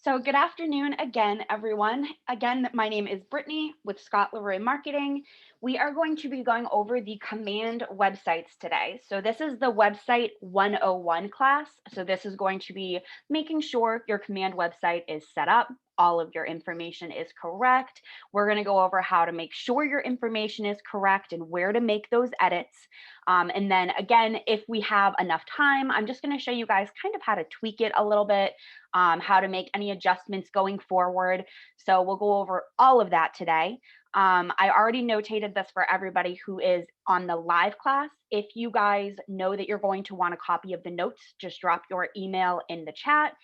So good afternoon again, everyone. Again, my name is Brittany with Scott Leroy Marketing. We are going to be going over the Command websites today. So this is the website 101 class. So this is going to be making sure your Command website is set up, all of your information is correct. We're going to go over how to make sure your information is correct and where to make those edits. And then again, if we have enough time, I'm just going to show you guys kind of how to tweak it a little bit, how to make any adjustments going forward. So we'll go over all of that today. I already notated this for everybody who is on the live class. If you guys know that you're going to want a copy of the notes, just drop your email in the chat.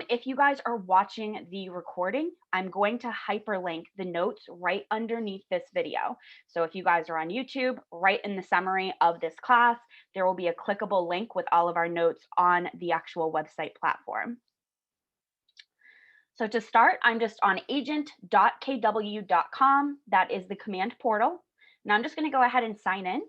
If you guys are watching the recording, I'm going to hyperlink the notes right underneath this video. So if you guys are on YouTube, right in the summary of this class, there will be a clickable link with all of our notes on the actual website platform. So to start, I'm just on agent.kw.com. That is the command portal. Now I'm just going to go ahead and sign in.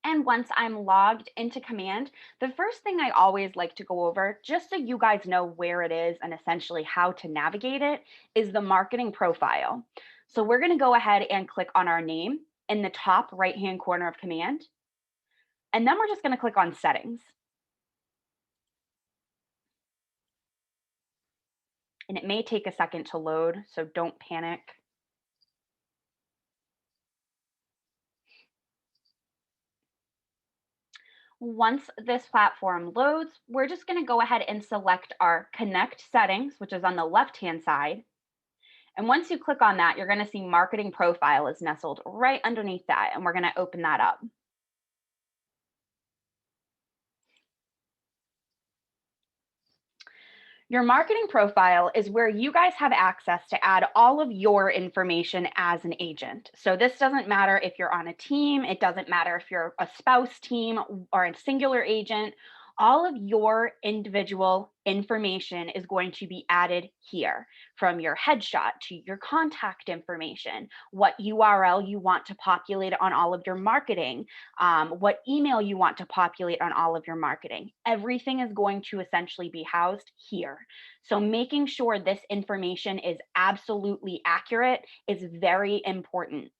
And once I'm logged into Command, the first thing I always like to go over, just so you guys know where it is and essentially how to navigate it, is the marketing profile. So we're going to go ahead and click on our name in the top right-hand corner of Command. And then we're just going to click on Settings. And it may take a second to load, so don't panic. Once this platform loads, we're just going to go ahead and select our Connect settings, which is on the left-hand side. And once you click on that, you're going to see Marketing Profile is nestled right underneath that, and we're going to open that up. Your marketing profile is where you guys have access to add all of your information as an agent. So this doesn't matter if you're on a team, it doesn't matter if you're a spouse team or a singular agent. All of your individual information is going to be added here, from your headshot to your contact information, what URL you want to populate on all of your marketing, what email you want to populate on all of your marketing. Everything is going to essentially be housed here. So making sure this information is absolutely accurate is very important.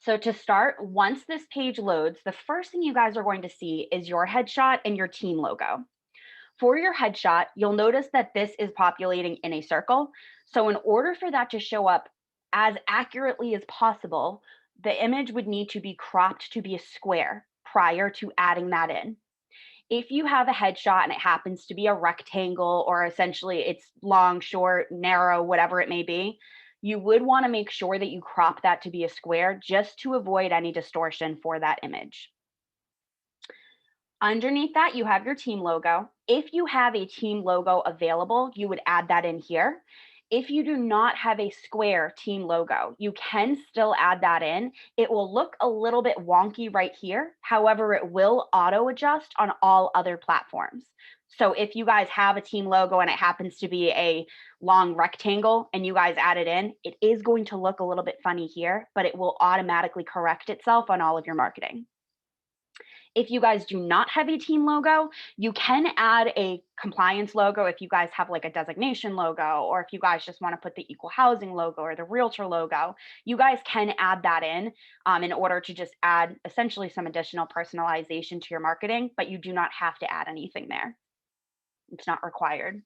So to start, once this page loads, the first thing you guys are going to see is your headshot and your team logo. For your headshot, you'll notice that this is populating in a circle. So in order for that to show up as accurately as possible, the image would need to be cropped to be a square prior to adding that in. If you have a headshot and it happens to be a rectangle, or essentially it's long, short, narrow, whatever it may be, you would want to make sure that you crop that to be a square just to avoid any distortion for that image. Underneath that, you have your team logo. If you have a team logo available, you would add that in here. If you do not have a square team logo, you can still add that in. It will look a little bit wonky right here. However, it will auto adjust on all other platforms. So if you guys have a team logo and it happens to be a long rectangle and you guys add it in, it is going to look a little bit funny here, but it will automatically correct itself on all of your marketing. If you guys do not have a team logo, you can add a compliance logo if you guys have like a designation logo, or if you guys just want to put the equal housing logo or the realtor logo, you guys can add that in order to just add essentially some additional personalization to your marketing, but you do not have to add anything there. It's not required.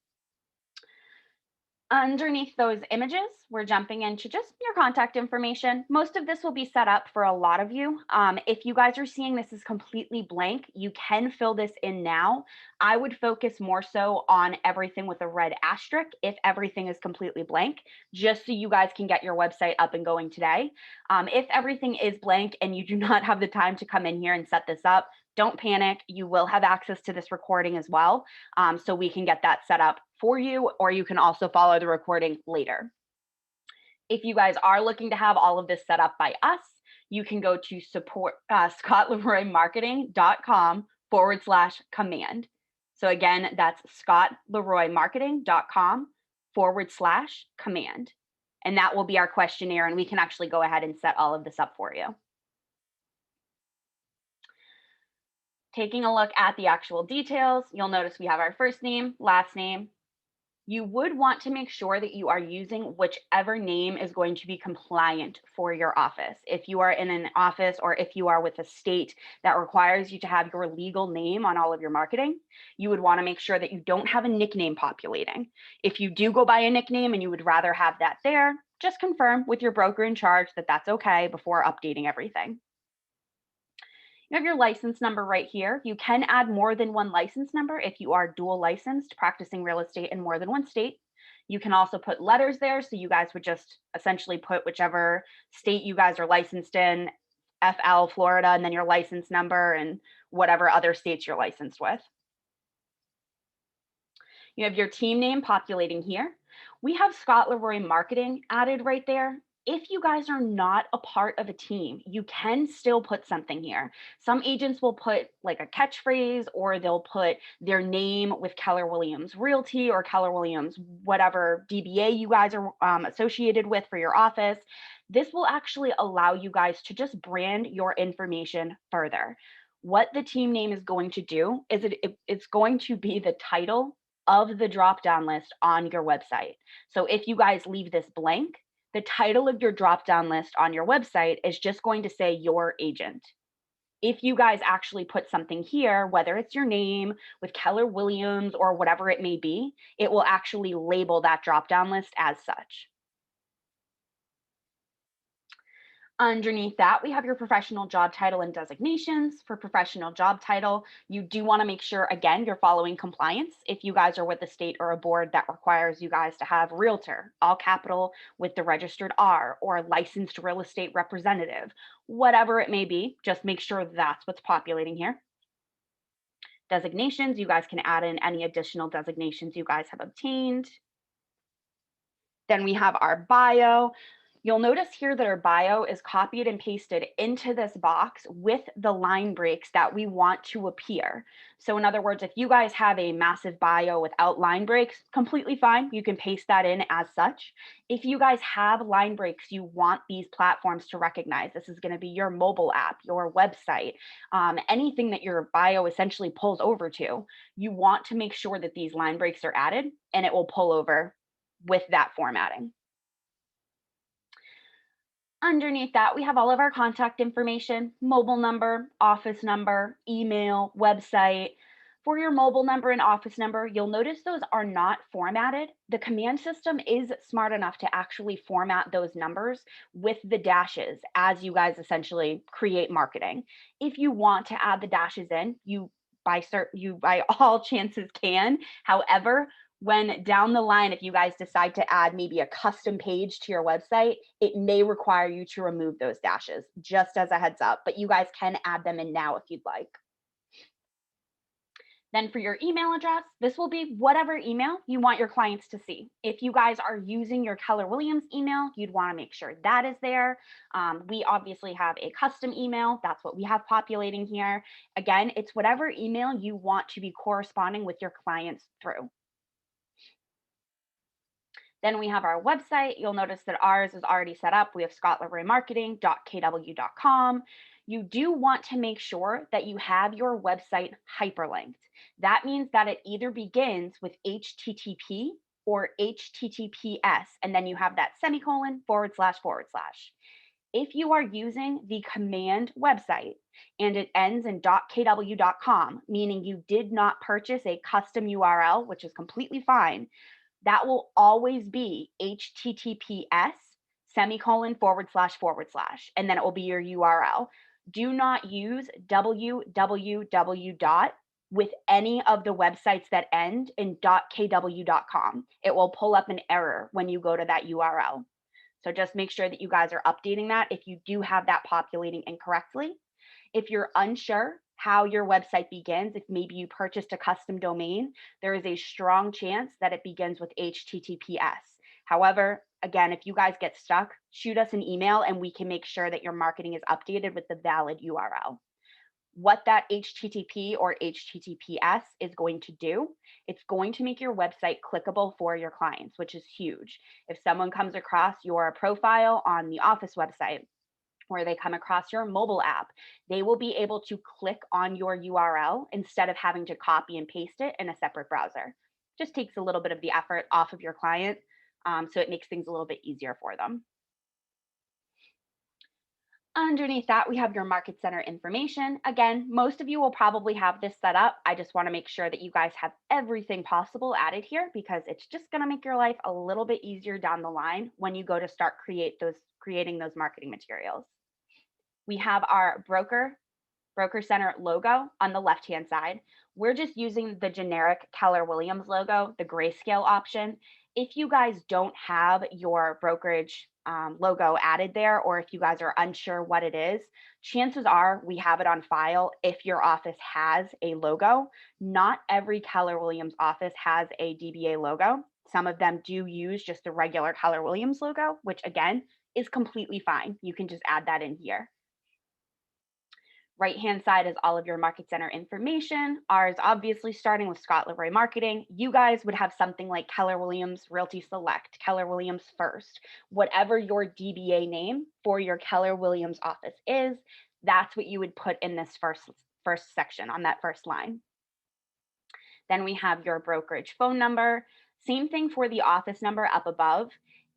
Underneath those images, we're jumping into just your contact information. Most of this will be set up for a lot of you. If you guys are seeing this is completely blank, you can fill this in now. I would focus more so on everything with a red asterisk if everything is completely blank, just so you guys can get your website up and going today. If everything is blank and you do not have the time to come in here and set this up, don't panic. You will have access to this recording as well. So we can get that set up for you, or you can also follow the recording later. If you guys are looking to have all of this set up by us, you can go to support scottleroymarketing.com/command. So again, that's scottleroymarketing.com /command. And that will be our questionnaire, and we can actually go ahead and set all of this up for you. Taking a look at the actual details, you'll notice we have our first name, last name. You would want to make sure that you are using whichever name is going to be compliant for your office. If you are in an office or if you are with a state that requires you to have your legal name on all of your marketing, you would want to make sure that you don't have a nickname populating. If you do go by a nickname and you would rather have that there, just confirm with your broker in charge that that's okay before updating everything. You have your license number right here. You can add more than one license number if you are dual licensed, practicing real estate in more than one state. You can also put letters there. So you guys would just essentially put whichever state you guys are licensed in, FL, Florida, and then your license number and whatever other states you're licensed with. You have your team name populating here. We have Scott Leroy Marketing added right there. If you guys are not a part of a team, you can still put something here. Some agents will put like a catchphrase, or they'll put their name with Keller Williams Realty or Keller Williams, whatever DBA you guys are associated with for your office. This will actually allow you guys to just brand your information further. What the team name is going to do is it's going to be the title of the drop-down list on your website. So if you guys leave this blank, the title of your drop-down list on your website is just going to say your agent. If you guys actually put something here, whether it's your name with Keller Williams or whatever it may be, it will actually label that drop-down list as such. Underneath that, we have your professional job title and designations. For professional job title, you do want to make sure, again, you're following compliance. If you guys are with a state or a board that requires you guys to have realtor, all capital with the registered R, or licensed real estate representative, whatever it may be, just make sure that's what's populating here. Designations, you guys can add in any additional designations you guys have obtained. Then we have our bio. You'll notice here that our bio is copied and pasted into this box with the line breaks that we want to appear. So in other words, if you guys have a massive bio without line breaks, completely fine. You can paste that in as such. If you guys have line breaks you want these platforms to recognize, this is going to be your mobile app, your website, anything that your bio essentially pulls over to, you want to make sure that these line breaks are added, and it will pull over with that formatting. Underneath that, we have all of our contact information, mobile number, office number, email, website. For your mobile number and office number, you'll notice those are not formatted. The command system is smart enough to actually format those numbers with the dashes as you guys essentially create marketing. If you want to add the dashes in, you by all chances can. However, when down the line, if you guys decide to add maybe a custom page to your website, it may require you to remove those dashes, just as a heads up, but you guys can add them in now if you'd like. Then for your email address, this will be whatever email you want your clients to see. If you guys are using your Keller Williams email, you'd want to make sure that is there. We obviously have a custom email. That's what we have populating here. Again, it's whatever email you want to be corresponding with your clients through. Then we have our website. You'll notice that ours is already set up. We have scottleroymarketing.kw.com. You do want to make sure that you have your website hyperlinked. That means that it either begins with HTTP or HTTPS, and then you have that semicolon //. If you are using the command website and it ends in .kw.com, meaning you did not purchase a custom URL, which is completely fine, that will always be HTTPS semicolon //, and then it will be your URL. Do not use www. With any of the websites that end in .kw.com. It will pull up an error when you go to that URL. So just make sure that you guys are updating that if you do have that populating incorrectly. If you're unsure how your website begins, if maybe you purchased a custom domain, there is a strong chance that it begins with HTTPS. However, again, if you guys get stuck, shoot us an email and we can make sure that your marketing is updated with the valid URL. what that HTTP or HTTPS is going to do, it's going to make your website clickable for your clients, which is huge. If someone comes across your profile on the Office website, or they come across your mobile app, they will be able to click on your URL instead of having to copy and paste it in a separate browser. Just takes a little bit of the effort off of your client, so it makes things a little bit easier for them. Underneath that, we have your market center information. Again, most of you will probably have this set up. I just want to make sure that you guys have everything possible added here because it's just going to make your life a little bit easier down the line when you go to start creating those marketing materials. We have our broker center logo on the left-hand side. We're just using the generic Keller Williams logo, the grayscale option. If you guys don't have your brokerage logo added there, or if you guys are unsure what it is, chances are we have it on file if your office has a logo. Not every Keller Williams office has a DBA logo. Some of them do use just the regular Keller Williams logo, which again is completely fine. You can just add that in here. Right-hand side is all of your market center information. Ours obviously starting with Scott Leroy Marketing. You guys would have something like Keller Williams Realty Select, Keller Williams First, whatever your DBA name for your Keller Williams office is, that's what you would put in this first section on that first line. Then we have your brokerage phone number. Same thing for the office number up above.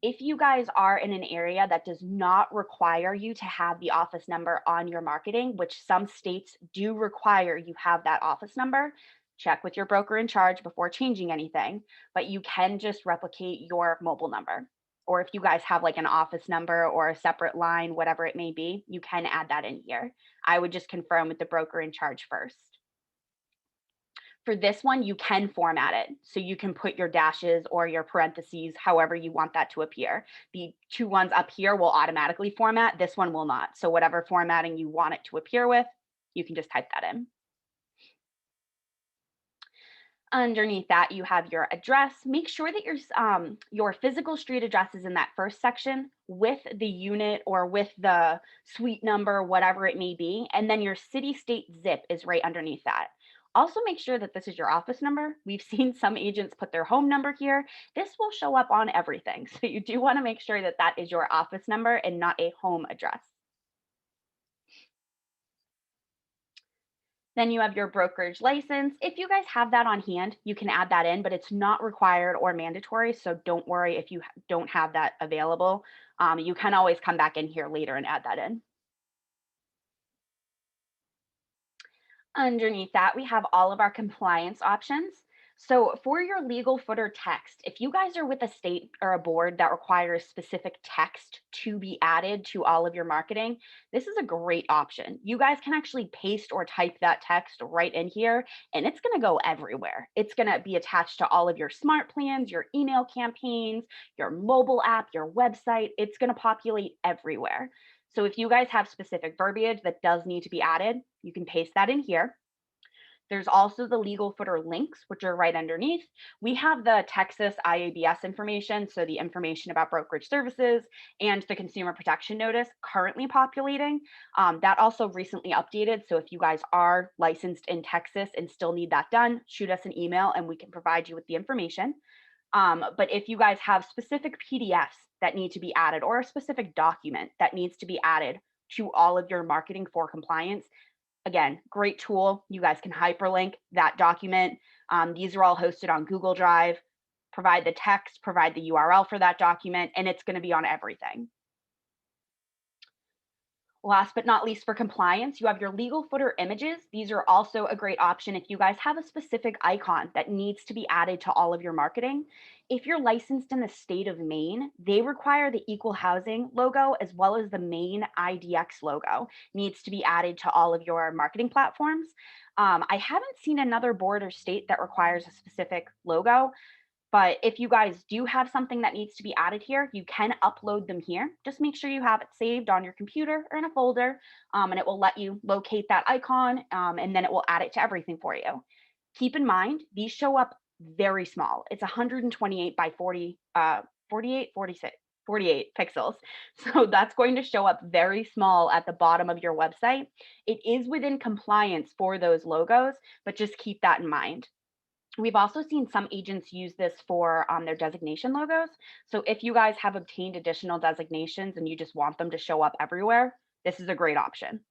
If you guys are in an area that does not require you to have the office number on your marketing, which some states do require you have that office number, check with your broker in charge before changing anything, but you can just replicate your mobile number. Or if you guys have like an office number or a separate line, whatever it may be, you can add that in here. I would just confirm with the broker in charge first. For this one, you can format it. So you can put your dashes or your parentheses, however you want that to appear. The two ones up here will automatically format. This one will not. So whatever formatting you want it to appear with, you can just type that in. Underneath that, you have your address. Make sure that your physical street address is in that first section with the unit or with the suite number, whatever it may be. And then your city, state, zip is right underneath that. Also make sure that this is your office number. We've seen some agents put their home number here. This will show up on everything. So you do want to make sure that that is your office number and not a home address. Then you have your brokerage license. If you guys have that on hand, you can add that in, but it's not required or mandatory. So don't worry if you don't have that available. You can always come back in here later and add that in. Underneath that, we have all of our compliance options. So for your legal footer text, if you guys are with a state or a board that requires specific text to be added to all of your marketing, this is a great option. You guys can actually paste or type that text right in here, and it's going to go everywhere. It's going to be attached to all of your smart plans, your email campaigns, your mobile app, your website. It's going to populate everywhere. So if you guys have specific verbiage that does need to be added, you can paste that in here. There's also the legal footer links, which are right underneath. We have the Texas IABS information, so the information about brokerage services and the consumer protection notice currently populating. That also recently updated. So if you guys are licensed in Texas and still need that done, shoot us an email and we can provide you with the information. But if you guys have specific PDFs that need to be added or a specific document that needs to be added to all of your marketing for compliance, again, great tool. You guys can hyperlink that document. These are all hosted on Google Drive. Provide the text, provide the URL for that document, and it's going to be on everything. Last but not least, for compliance, you have your legal footer images. These are also a great option if you guys have a specific icon that needs to be added to all of your marketing. If you're licensed in the state of Maine, they require the equal housing logo as well as the Maine IDX logo needs to be added to all of your marketing platforms. I haven't seen another board or state that requires a specific logo. But if you guys do have something that needs to be added here, you can upload them here. Just make sure you have it saved on your computer or in a folder, and it will let you locate that icon, and then it will add it to everything for you. Keep in mind, these show up very small. It's 128 by 48, 46. 48 pixels. So that's going to show up very small at the bottom of your website. It is within compliance for those logos, but just keep that in mind. We've also seen some agents use this for their designation logos. So if you guys have obtained additional designations and you just want them to show up everywhere, this is a great option.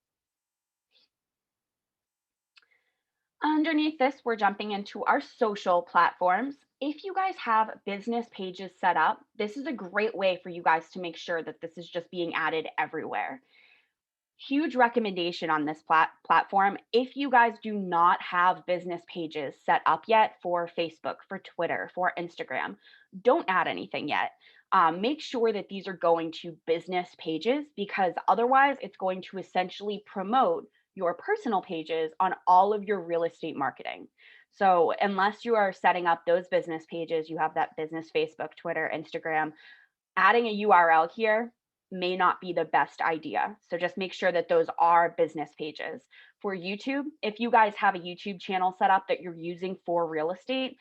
Underneath this, we're jumping into our social platforms. If you guys have business pages set up, this is a great way for you guys to make sure that this is just being added everywhere. Huge recommendation on this platform. If you guys do not have business pages set up yet for Facebook, for Twitter, for Instagram, don't add anything yet. Make sure that these are going to business pages because otherwise it's going to essentially promote your personal pages on all of your real estate marketing. So, unless you are setting up those business pages, you have that business Facebook, Twitter, Instagram, adding a URL here may not be the best idea. So just make sure that those are business pages. For YouTube, if you guys have a YouTube channel set up that you're using for real estate,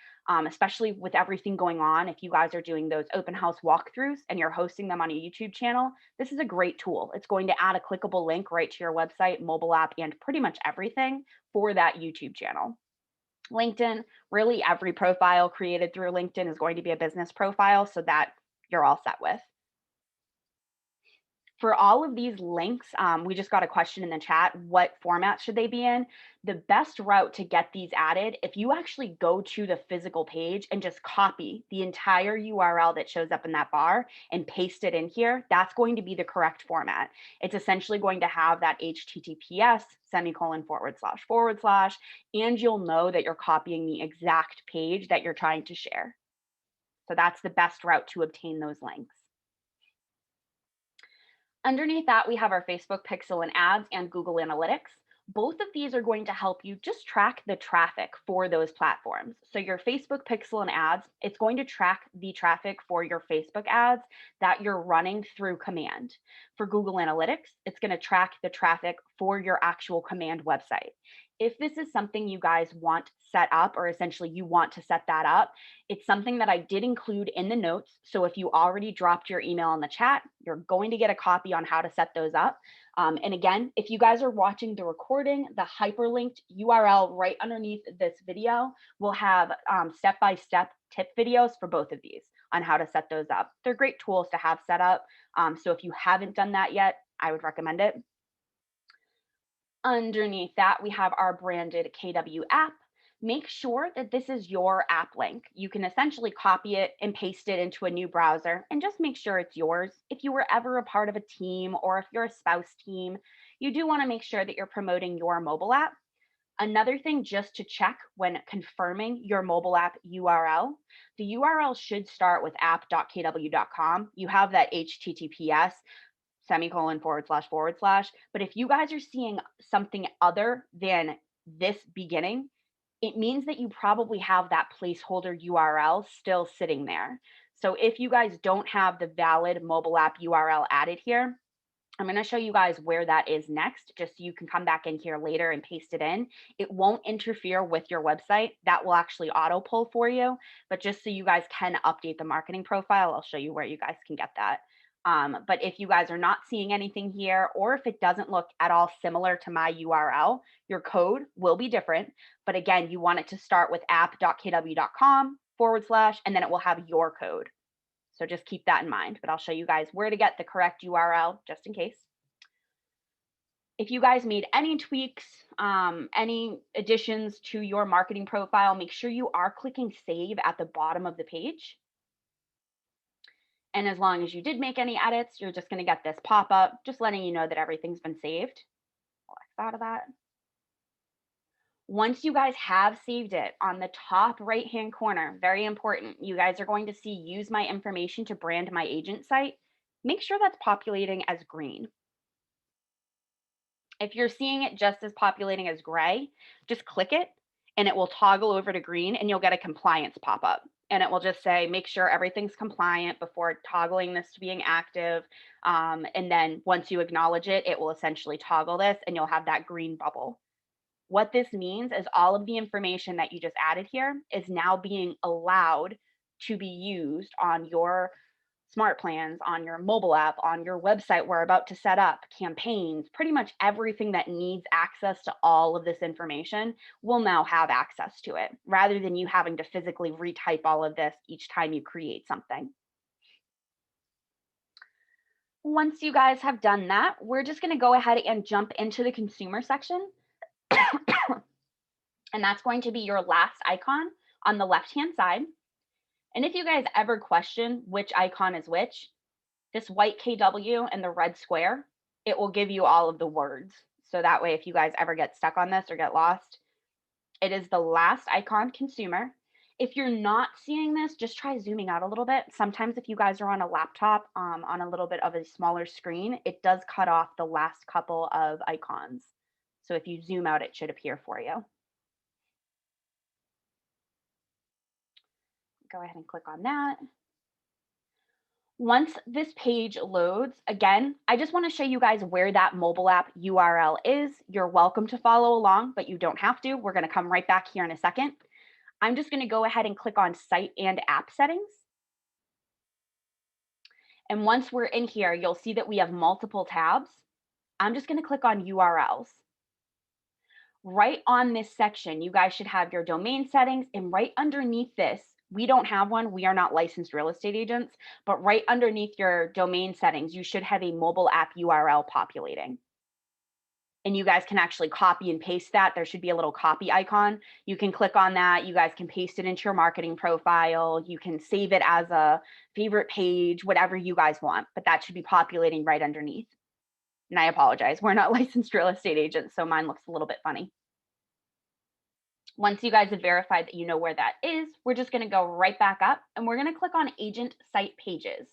especially with everything going on, if you guys are doing those open house walkthroughs and you're hosting them on a YouTube channel, this is a great tool. It's going to add a clickable link right to your website, mobile app, and pretty much everything for that YouTube channel. LinkedIn, really every profile created through LinkedIn is going to be a business profile, so that you're all set with. For all of these links, we just got a question in the chat. What format should they be in? The best route to get these added, if you actually go to the physical page and just copy the entire URL that shows up in that bar and paste it in here, that's going to be the correct format. It's essentially going to have that HTTPS semicolon //, and you'll know that you're copying the exact page that you're trying to share. So that's the best route to obtain those links. Underneath that, we have our Facebook Pixel and Ads and Google Analytics. Both of these are going to help you just track the traffic for those platforms. So your Facebook Pixel and Ads, it's going to track the traffic for your Facebook ads that you're running through command. For Google Analytics, it's going to track the traffic for your actual command website. If this is something you guys want set up, or essentially you want to set that up, it's something that I did include in the notes. So if you already dropped your email in the chat, you're going to get a copy on how to set those up. And again, if you guys are watching the recording, the hyperlinked URL right underneath this video will have step-by-step tip videos for both of these on how to set those up. They're great tools to have set up. So if you haven't done that yet, I would recommend it. Underneath that, we have our branded KW app. Make sure that this is your app link. You can essentially copy it and paste it into a new browser and just make sure it's yours. If you were ever a part of a team or if you're a spouse team, you do want to make sure that you're promoting your mobile app. Another thing just to check when confirming your mobile app URL, the URL should start with app.kw.com. You have that HTTPS semicolon //. But if you guys are seeing something other than this beginning, it means that you probably have that placeholder URL still sitting there. So if you guys don't have the valid mobile app URL added here, I'm going to show you guys where that is next, just so you can come back in here later and paste it in. It won't interfere with your website. That will actually auto pull for you. But just so you guys can update the marketing profile, I'll show you where you guys can get that. But if you guys are not seeing anything here, or if it doesn't look at all similar to my URL, your code will be different. But again, you want it to start with app.kw.com /, and then it will have your code. So just keep that in mind, but I'll show you guys where to get the correct URL just in case. If you guys made any tweaks, any additions to your marketing profile, make sure you are clicking save at the bottom of the page. And as long as you did make any edits, you're just going to get this pop-up, just letting you know that everything's been saved. I'll X out of that. Once you guys have saved it, on the top right-hand corner, very important, you guys are going to see use my information to brand my agent site. Make sure that's populating as green. If you're seeing it just as populating as gray, just click it and it will toggle over to green and you'll get a compliance pop-up. And it will just say, make sure everything's compliant before toggling this to being active. And then once you acknowledge it, it will essentially toggle this and you'll have that green bubble. What this means is all of the information that you just added here is now being allowed to be used on your smart plans, on your mobile app, on your website we're about to set up, campaigns, pretty much everything that needs access to all of this information will now have access to it, rather than you having to physically retype all of this each time you create something. Once you guys have done that, we're just going to go ahead and jump into the consumer section. And that's going to be your last icon on the left-hand side. And if you guys ever question which icon is which, this white KW and the red square, it will give you all of the words. So that way, if you guys ever get stuck on this or get lost, it is the last icon, consumer. If you're not seeing this, just try zooming out a little bit. Sometimes if you guys are on a laptop on a little bit of a smaller screen, it does cut off the last couple of icons. So if you zoom out, it should appear for you. Go ahead and click on that. Once this page loads, again, I just want to show you guys where that mobile app URL is. You're welcome to follow along, but you don't have to. We're going to come right back here in a second. I'm just going to go ahead and click on Site and App Settings. And once we're in here, you'll see that we have multiple tabs. I'm just going to click on URLs. Right on this section, you guys should have your domain settings, and right underneath this, we don't have one. We are not licensed real estate agents, but right underneath your domain settings, you should have a mobile app URL populating. And you guys can actually copy and paste that. There should be a little copy icon. You can click on that. You guys can paste it into your marketing profile. You can save it as a favorite page, whatever you guys want, but that should be populating right underneath. And I apologize, we're not licensed real estate agents, so mine looks a little bit funny. Once you guys have verified that you know where that is, we're just going to go right back up and we're going to click on Agent Site Pages.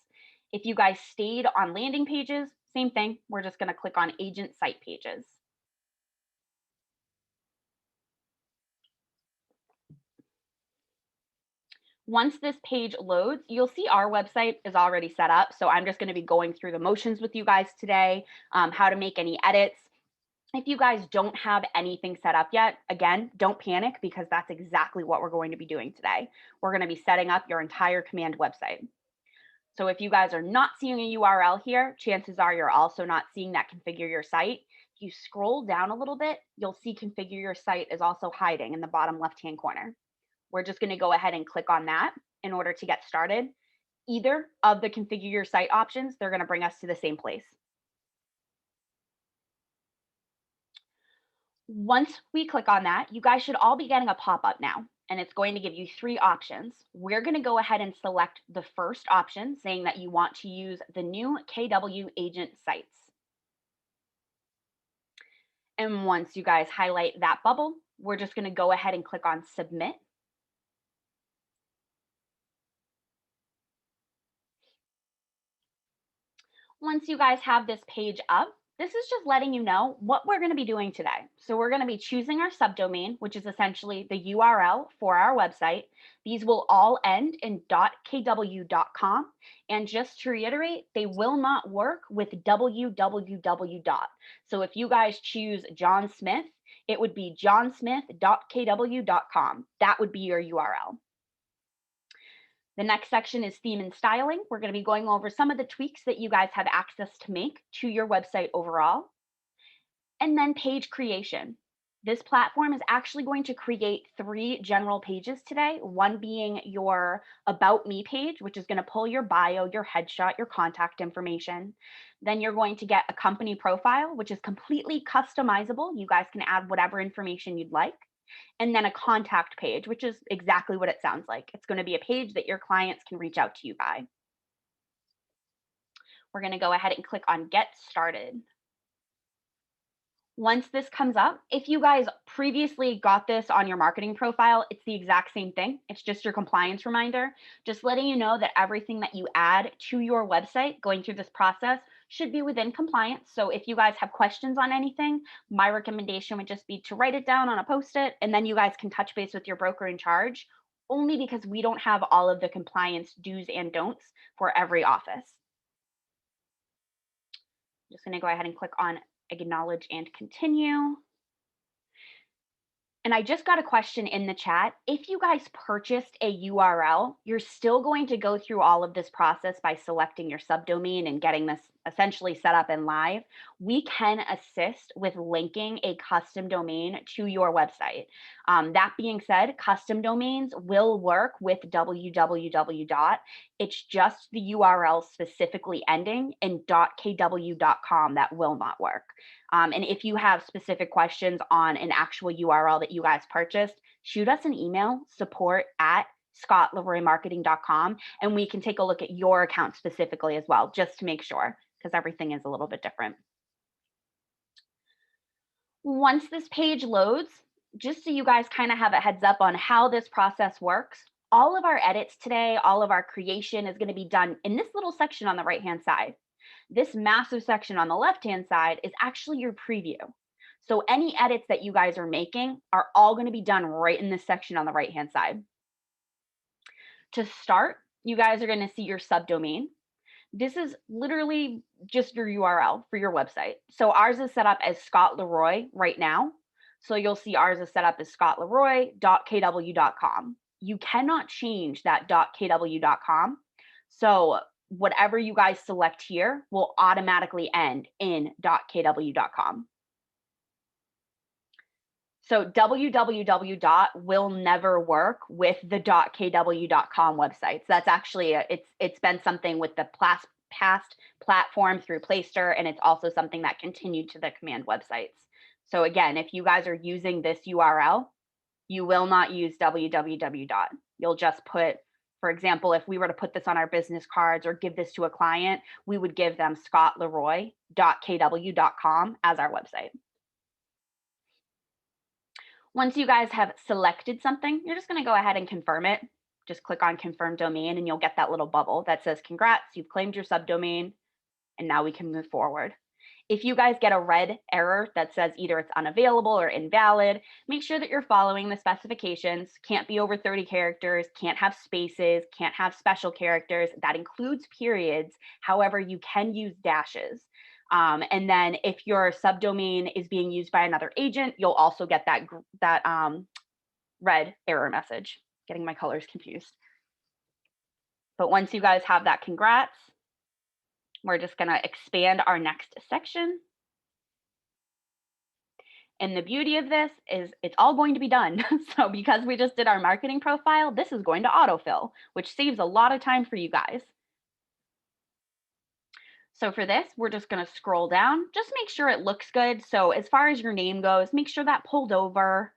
If you guys stayed on landing pages, same thing. We're just going to click on Agent Site Pages. Once this page loads, you'll see our website is already set up. So I'm just going to be going through the motions with you guys today, how to make any edits. If you guys don't have anything set up yet, again, don't panic because that's exactly what we're going to be doing today. We're going to be setting up your entire command website. So if you guys are not seeing a URL here, chances are you're also not seeing that configure your site. If you scroll down a little bit, you'll see configure your site is also hiding in the bottom left-hand corner. We're just going to go ahead and click on that in order to get started. Either of the configure your site options, they're going to bring us to the same place. Once we click on that, you guys should all be getting a pop-up now, and it's going to give you 3 options. We're going to go ahead and select the first option, saying that you want to use the new KW agent sites. And once you guys highlight that bubble, we're just going to go ahead and click on Submit. Once you guys have this page up, this is just letting you know what we're going to be doing today. So we're going to be choosing our subdomain, which is essentially the URL for our website. These will all end in .kw.com. And just to reiterate, they will not work with www. So if you guys choose John Smith, it would be johnsmith.kw.com. That would be your URL. The next section is theme and styling. We're going to be going over some of the tweaks that you guys have access to make to your website overall. And then page creation. This platform is actually going to create 3 general pages today, one being your About Me page, which is going to pull your bio, your headshot, your contact information. Then you're going to get a company profile, which is completely customizable. You guys can add whatever information you'd like. And then a contact page, which is exactly what it sounds like. It's going to be a page that your clients can reach out to you by. We're going to go ahead and click on Get Started. Once this comes up, if you guys previously got this on your marketing profile, it's the exact same thing. It's just your compliance reminder, just letting you know that everything that you add to your website going through this process should be within compliance. So if you guys have questions on anything, my recommendation would just be to write it down on a Post-it, and then you guys can touch base with your broker in charge, only because we don't have all of the compliance do's and don'ts for every office. I'm just going to go ahead and click on Acknowledge and Continue. And I just got a question in the chat. If you guys purchased a URL, you're still going to go through all of this process by selecting your subdomain and getting this essentially set up and live. We can assist with linking a custom domain to your website. That being said, custom domains will work with www. It's just the URL specifically ending in .kw.com that will not work. And if you have specific questions on an actual URL that you guys purchased, shoot us an email, support@scottleroymarketing.com, and we can take a look at your account specifically as well, just to make sure, because everything is a little bit different. Once this page loads, just so you guys kind of have a heads up on how this process works, all of our edits today, all of our creation is going to be done in this little section on the right-hand side. This massive section on the left-hand side is actually your preview. So any edits that you guys are making are all going to be done right in this section on the right-hand side. To start, you guys are going to see your subdomain. This is literally just your URL for your website. So ours is set up as Scott Leroy right now. So you'll see ours is set up as scottleroy.kw.com. You cannot change that .kw.com. So whatever you guys select here will automatically end in .kw.com. So www. Will never work with the .kw.com websites. That's actually it's been something with the past platform through Playster, and it's also something that continued to the command websites. So again, if you guys are using this URL, you will not use www. You'll just put, for example, if we were to put this on our business cards or give this to a client, we would give them scottleroy.kw.com as our website. Once you guys have selected something, you're just going to go ahead and confirm it. Just click on confirm domain and you'll get that little bubble that says, congrats, you've claimed your subdomain, and now we can move forward. If you guys get a red error that says either it's unavailable or invalid, make sure that you're following the specifications. Can't be over 30 characters, can't have spaces, can't have special characters. That includes periods. However, you can use dashes. And then if your subdomain is being used by another agent, you'll also get that red error message. Getting my colors confused. But once you guys have that, congrats. We're just going to expand our next section. And the beauty of this is it's all going to be done. So because we just did our marketing profile, this is going to autofill, which saves a lot of time for you guys. So for this, we're just going to scroll down, just make sure it looks good. So as far as your name goes, make sure that pulled over.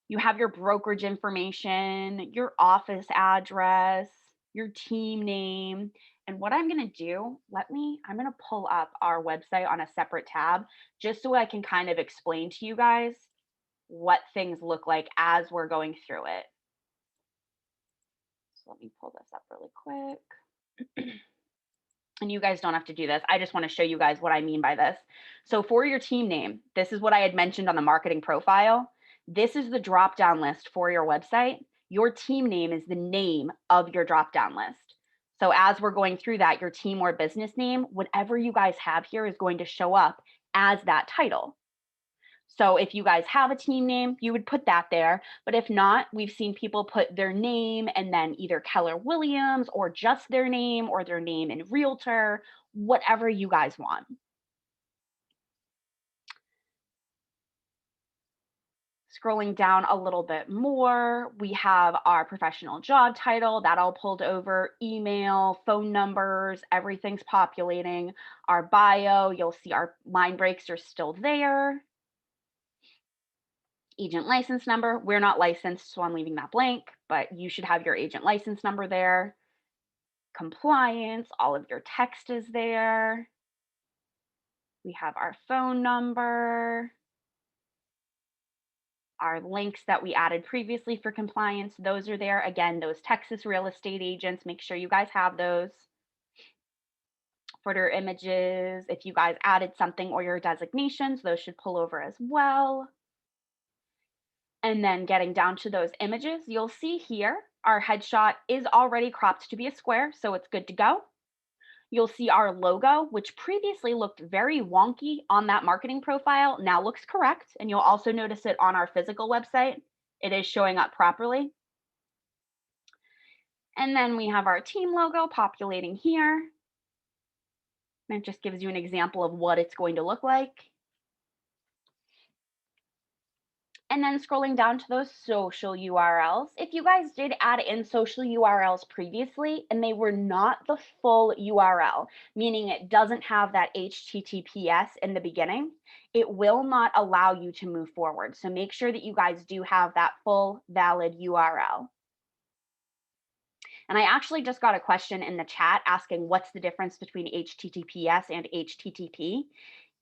You have your brokerage information, your office address, your team name. And what I'm going to do, I'm going to pull up our website on a separate tab just so I can kind of explain to you guys what things look like as we're going through it. So let me pull this up really quick. And you guys don't have to do this. I just want to show you guys what I mean by this. So for your team name, this is what I had mentioned on the marketing profile. This is the drop-down list for your website. Your team name is the name of your drop-down list. So as we're going through that, your team or business name, whatever you guys have here is going to show up as that title. So if you guys have a team name, you would put that there. But if not, we've seen people put their name and then either Keller Williams or just their name or their name and realtor, whatever you guys want. Scrolling down a little bit more, we have our professional job title, that all pulled over, email, phone numbers, everything's populating. Our bio, you'll see our line breaks are still there. Agent license number, we're not licensed, so I'm leaving that blank, but you should have your agent license number there. Compliance, all of your text is there. We have our phone number. Our links that we added previously for compliance, those are there. Again, those Texas real estate agents, make sure you guys have those. Footer images, if you guys added something or your designations, those should pull over as well. And then getting down to those images, you'll see here, our headshot is already cropped to be a square, so it's good to go. you'll see our logo, which previously looked very wonky on that marketing profile, now looks correct. And you'll also notice it on our physical website. It is showing up properly. And then we have our team logo populating here. And it just gives you an example of what it's going to look like. And then scrolling down to those social URLs, if you guys did add in social URLs previously and they were not the full URL, meaning it doesn't have that HTTPS in the beginning, it will not allow you to move forward. So make sure that you guys do have that full valid URL. And I actually just got a question in the chat asking what's the difference between HTTPS and HTTP.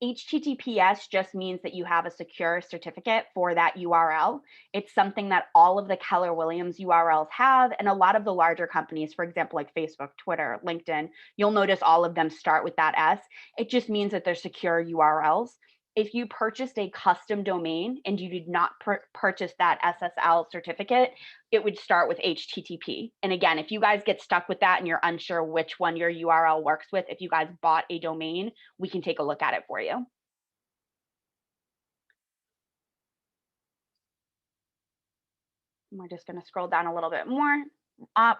HTTPS just means that you have a secure certificate for that URL. It's something that all of the Keller Williams URLs have, and a lot of the larger companies, for example, like Facebook, Twitter, LinkedIn, you'll notice all of them start with that S. It just means that they're secure URLs. If you purchased a custom domain and you did not purchase that SSL certificate, it would start with HTTP. And again, if you guys get stuck with that and you're unsure which one your URL works with, if you guys bought a domain, we can take a look at it for you. We're just going to scroll down a little bit more.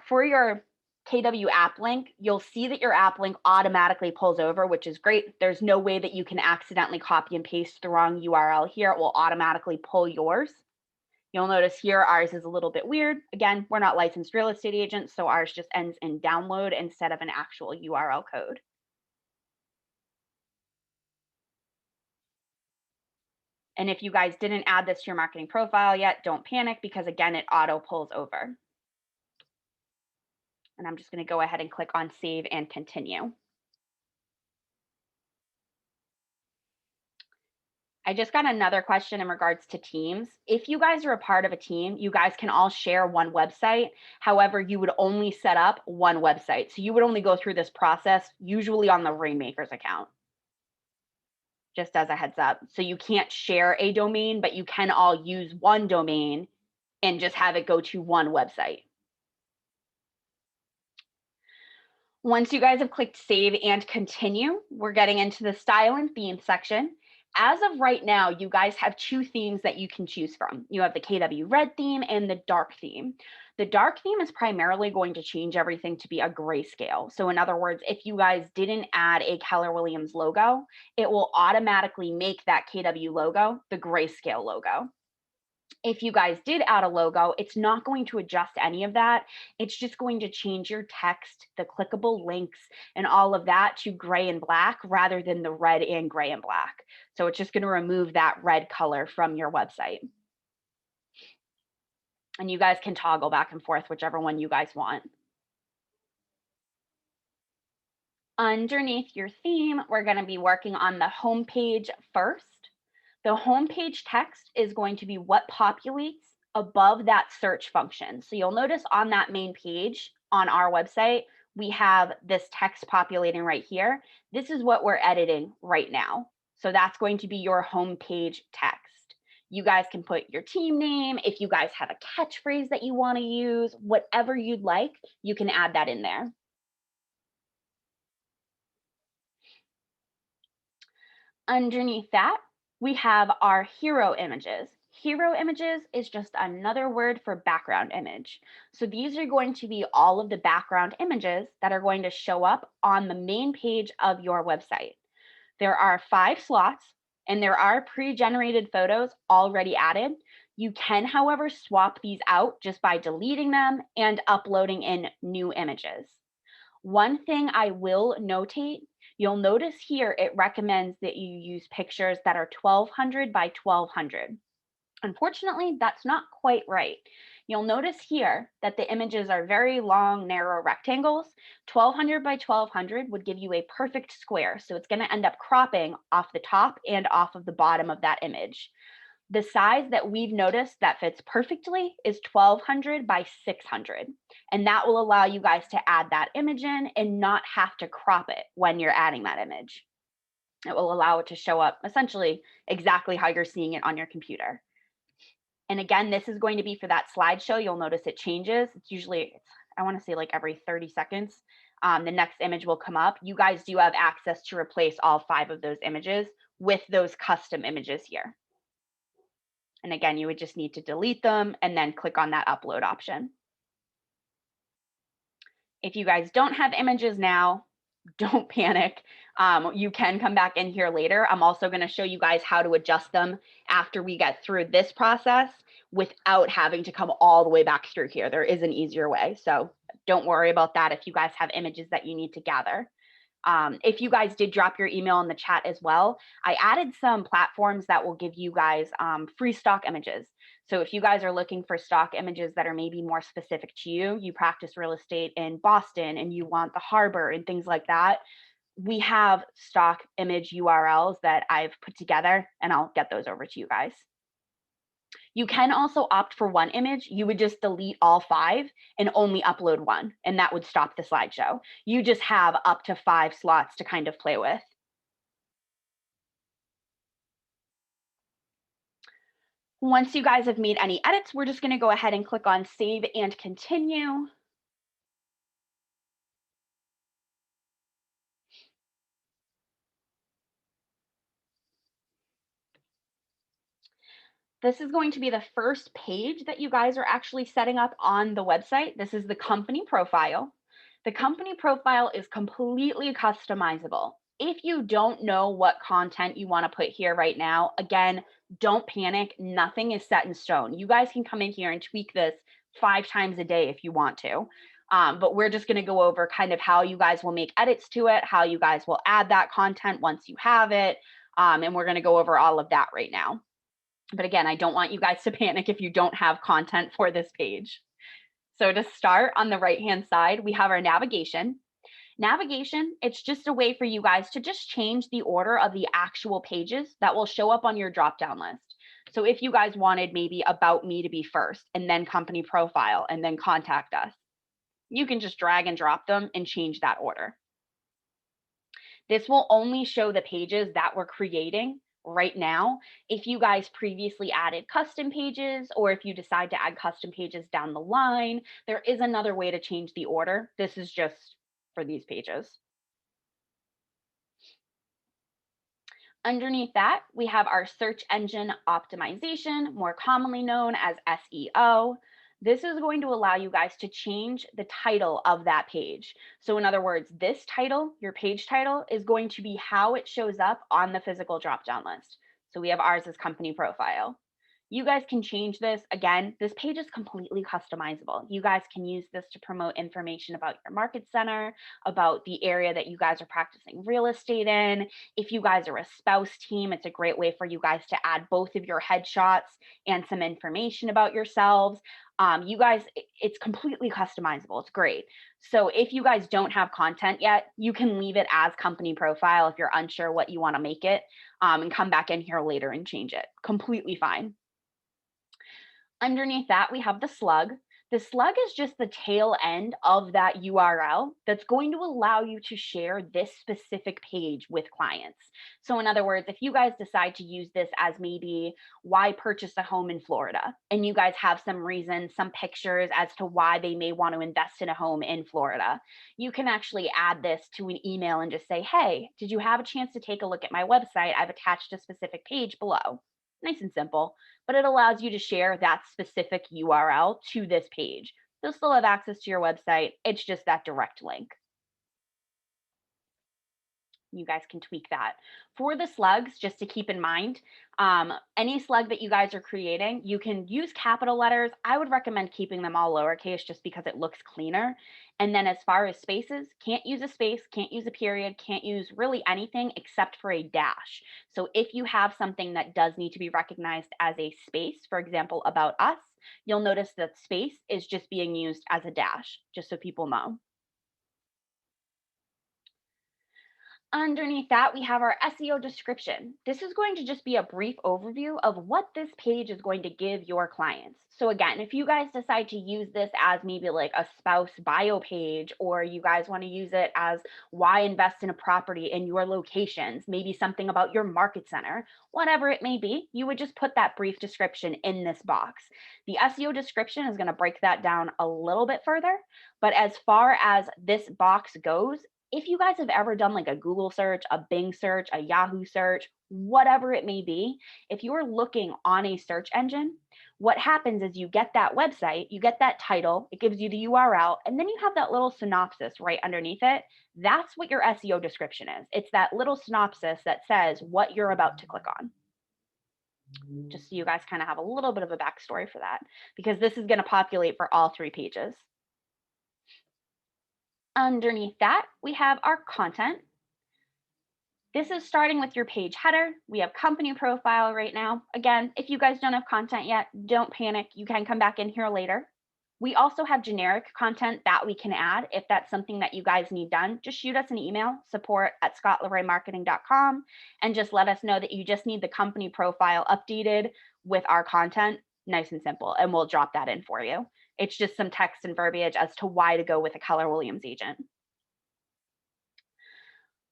For your KW app link, you'll see that your app link automatically pulls over, which is great. There's no way that you can accidentally copy and paste the wrong URL here. It will automatically pull yours. You'll notice here ours is a little bit weird. Again, we're not licensed real estate agents, so ours just ends in download instead of an actual URL code. And if you guys didn't add this to your marketing profile yet, don't panic because again, it auto pulls over. And I'm just going to go ahead and click on save and continue. I just got another question in regards to teams. If you guys are a part of a team, you guys can all share one website. However, you would only set up one website. So you would only go through this process usually on the Rainmakers account, just as a heads up. So you can't share a domain, but you can all use one domain and just have it go to one website. Once you guys have clicked save and continue, we're getting into the style and theme section. As of right now, you guys have two themes that you can choose from. You have the KW red theme and the dark theme. The dark theme is primarily going to change everything to be a grayscale. So in other words, if you guys didn't add a Keller Williams logo, it will automatically make that KW logo the grayscale logo. If you guys did add a logo, it's not going to adjust any of that. It's just going to change your text, the clickable links, and all of that to gray and black rather than the red and gray and black. So it's just going to remove that red color from your website. And you guys can toggle back and forth, whichever one you guys want. Underneath your theme, we're going to be working on the home page first. The homepage text is going to be what populates above that search function. So you'll notice on that main page on our website, we have this text populating right here. This is what we're editing right now. So that's going to be your homepage text. You guys can put your team name. If you guys have a catchphrase that you want to use, whatever you'd like, you can add that in there. Underneath that, we have our hero images. Hero images is just another word for background image. So these are going to be all of the background images that are going to show up on the main page of your website. There are 5 slots and there are pre-generated photos already added. You can, however, swap these out just by deleting them and uploading in new images. One thing I will notate, you'll notice here it recommends that you use pictures that are 1200 by 1200. Unfortunately, that's not quite right. You'll notice here that the images are very long, narrow rectangles. 1200 by 1200 would give you a perfect square. So it's going to end up cropping off the top and off of the bottom of that image. The size that we've noticed that fits perfectly is 1200 by 600. And that will allow you guys to add that image in and not have to crop it when you're adding that image. It will allow it to show up essentially exactly how you're seeing it on your computer. And again, this is going to be for that slideshow. You'll notice it changes. It's usually, I want to say like every 30 seconds. the next image will come up. You guys do have access to replace all 5 of those images with those custom images here. And again, you would just need to delete them and then click on that upload option. If you guys don't have images now, don't panic. You can come back in here later. I'm also going to show you guys how to adjust them after we get through this process without having to come all the way back through here. There is an easier way. So don't worry about that if you guys have images that you need to gather. If you guys did drop your email in the chat as well, I added some platforms that will give you guys free stock images. So if you guys are looking for stock images that are maybe more specific to you, you practice real estate in Boston and you want the harbor and things like that, we have stock image URLs that I've put together, and I'll get those over to you guys. You can also opt for one image. You would just delete all 5 and only upload one, and that would stop the slideshow. You just have up to 5 slots to kind of play with. Once you guys have made any edits, we're just going to go ahead and click on Save and Continue. This is going to be the first page that you guys are actually setting up on the website. This is the company profile. The company profile is completely customizable. If you don't know what content you want to put here right now, again, don't panic. Nothing is set in stone. You guys can come in here and tweak this 5 times a day if you want to. But we're just going to go over kind of how you guys will make edits to it, how you guys will add that content once you have it. And we're going to go over all of that right now. But again, I don't want you guys to panic if you don't have content for this page. So to start, on the right-hand side, we have our navigation. Navigation, it's just a way for you guys to just change the order of the actual pages that will show up on your drop-down list. So if you guys wanted maybe About Me to be first, and then Company Profile, and then Contact Us, you can just drag and drop them and change that order. This will only show the pages that we're creating right now. If you guys previously added custom pages, or if you decide to add custom pages down the line, there is another way to change the order. This is just for these pages. Underneath that, we have our search engine optimization, more commonly known as SEO. This is going to allow you guys to change the title of that page. So in other words, this title, your page title, is going to be how it shows up on the physical drop-down list. So we have ours as company profile. You guys can change this. Again, this page is completely customizable. You guys can use this to promote information about your market center, about the area that you guys are practicing real estate in. If you guys are a spouse team, it's a great way for you guys to add both of your headshots and some information about yourselves. You guys, it's completely customizable. It's great. So if you guys don't have content yet, you can leave it as company profile if you're unsure what you want to make it, and come back in here later and change it. Completely fine. Underneath that, we have the slug. The slug is just the tail end of that URL that's going to allow you to share this specific page with clients. So in other words, if you guys decide to use this as maybe why purchase a home in Florida, and you guys have some reasons, some pictures as to why they may want to invest in a home in Florida, you can actually add this to an email and just say, hey, did you have a chance to take a look at my website? I've attached a specific page below. Nice and simple, but it allows you to share that specific URL to this page. You'll still have access to your website. It's just that direct link. You guys can tweak that. For the slugs, just to keep in mind, any slug that you guys are creating, you can use capital letters. I would recommend keeping them all lowercase just because it looks cleaner. And then as far as spaces, can't use a space, can't use a period, can't use really anything except for a dash. So if you have something that does need to be recognized as a space, for example, About Us, you'll notice that space is just being used as a dash, just so people know. Underneath that, we have our SEO description. This is going to just be a brief overview of what this page is going to give your clients. So again, if you guys decide to use this as maybe like a spouse bio page, or you guys want to use it as why invest in a property in your locations, maybe something about your market center, whatever it may be, you would just put that brief description in this box. The SEO description is going to break that down a little bit further. But as far as this box goes, if you guys have ever done like a Google search, a Bing search, a Yahoo search, whatever it may be, if you're looking on a search engine, what happens is you get that website, you get that title, it gives you the URL, and then you have that little synopsis right underneath it. That's what your SEO description is. It's that little synopsis that says what you're about to click on. Just so you guys kind of have a little bit of a backstory for that, because this is going to populate for all 3 pages. Underneath that, we have our content. This is starting with your page header. We have company profile right now. Again, if you guys don't have content yet, don't panic. You can come back in here later. We also have generic content that we can add. If that's something that you guys need done, just shoot us an email, support@scottleroymarketing.com, and just let us know that you just need the company profile updated with our content. Nice and simple, and we'll drop that in for you. It's just some text and verbiage as to why to go with a Keller Williams agent.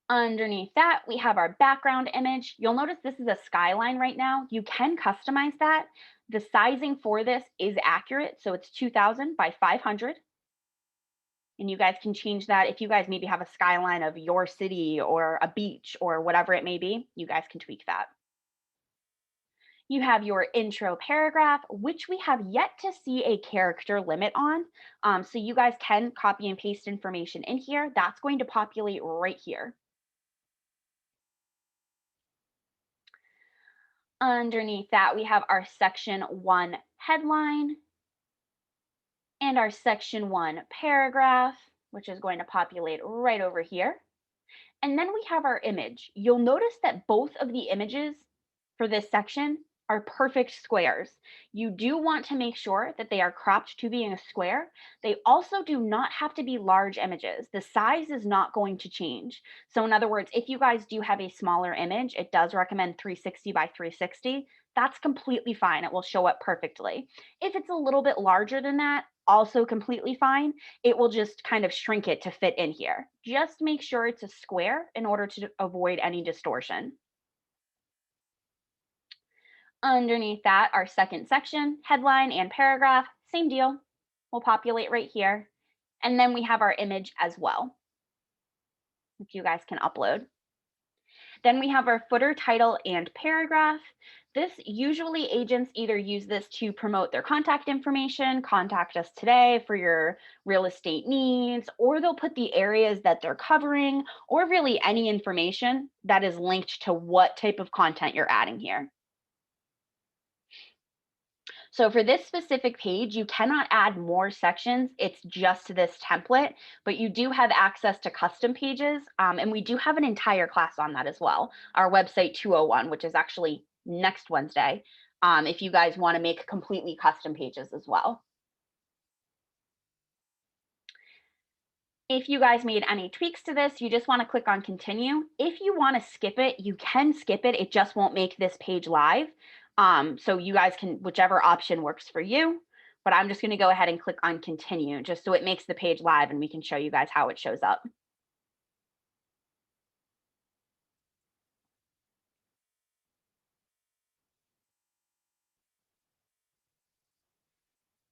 Underneath that, we have our background image. You'll notice this is a skyline right now. You can customize that. The sizing for this is accurate, so it's 2000 by 500. And you guys can change that if you guys maybe have a skyline of your city or a beach or whatever it may be, you guys can tweak that. You have your intro paragraph, which we have yet to see a character limit on. So you guys can copy and paste information in here. That's going to populate right here. Underneath that, we have our section 1 headline and our section 1 paragraph, which is going to populate right over here. And then we have our image. You'll notice that both of the images for this section are perfect squares. You do want to make sure that they are cropped to being a square. They also do not have to be large images. The size is not going to change. So in other words, if you guys do have a smaller image, it does recommend 360 by 360. That's completely fine. It will show up perfectly. If it's a little bit larger than that, also completely fine. It will just kind of shrink it to fit in here. Just make sure it's a square in order to avoid any distortion. Underneath that, our second section, headline and paragraph, same deal. Will populate right here. And then we have our image as well, which you guys can upload. Then we have our footer, title, and paragraph. This usually agents either use this to promote their contact information, contact us today for your real estate needs, or they'll put the areas that they're covering, or really any information that is linked to what type of content you're adding here. So for this specific page, you cannot add more sections. It's just this template, but you do have access to custom pages. And we do have an entire class on that as well. Our website 201, which is actually next Wednesday, if you guys want to make completely custom pages as well. If you guys made any tweaks to this, you just want to click on continue. If you want to skip it, you can skip it. It just won't make this page live. So you guys can, whichever option works for you, but I'm just going to go ahead and click on continue just so it makes the page live and we can show you guys how it shows up.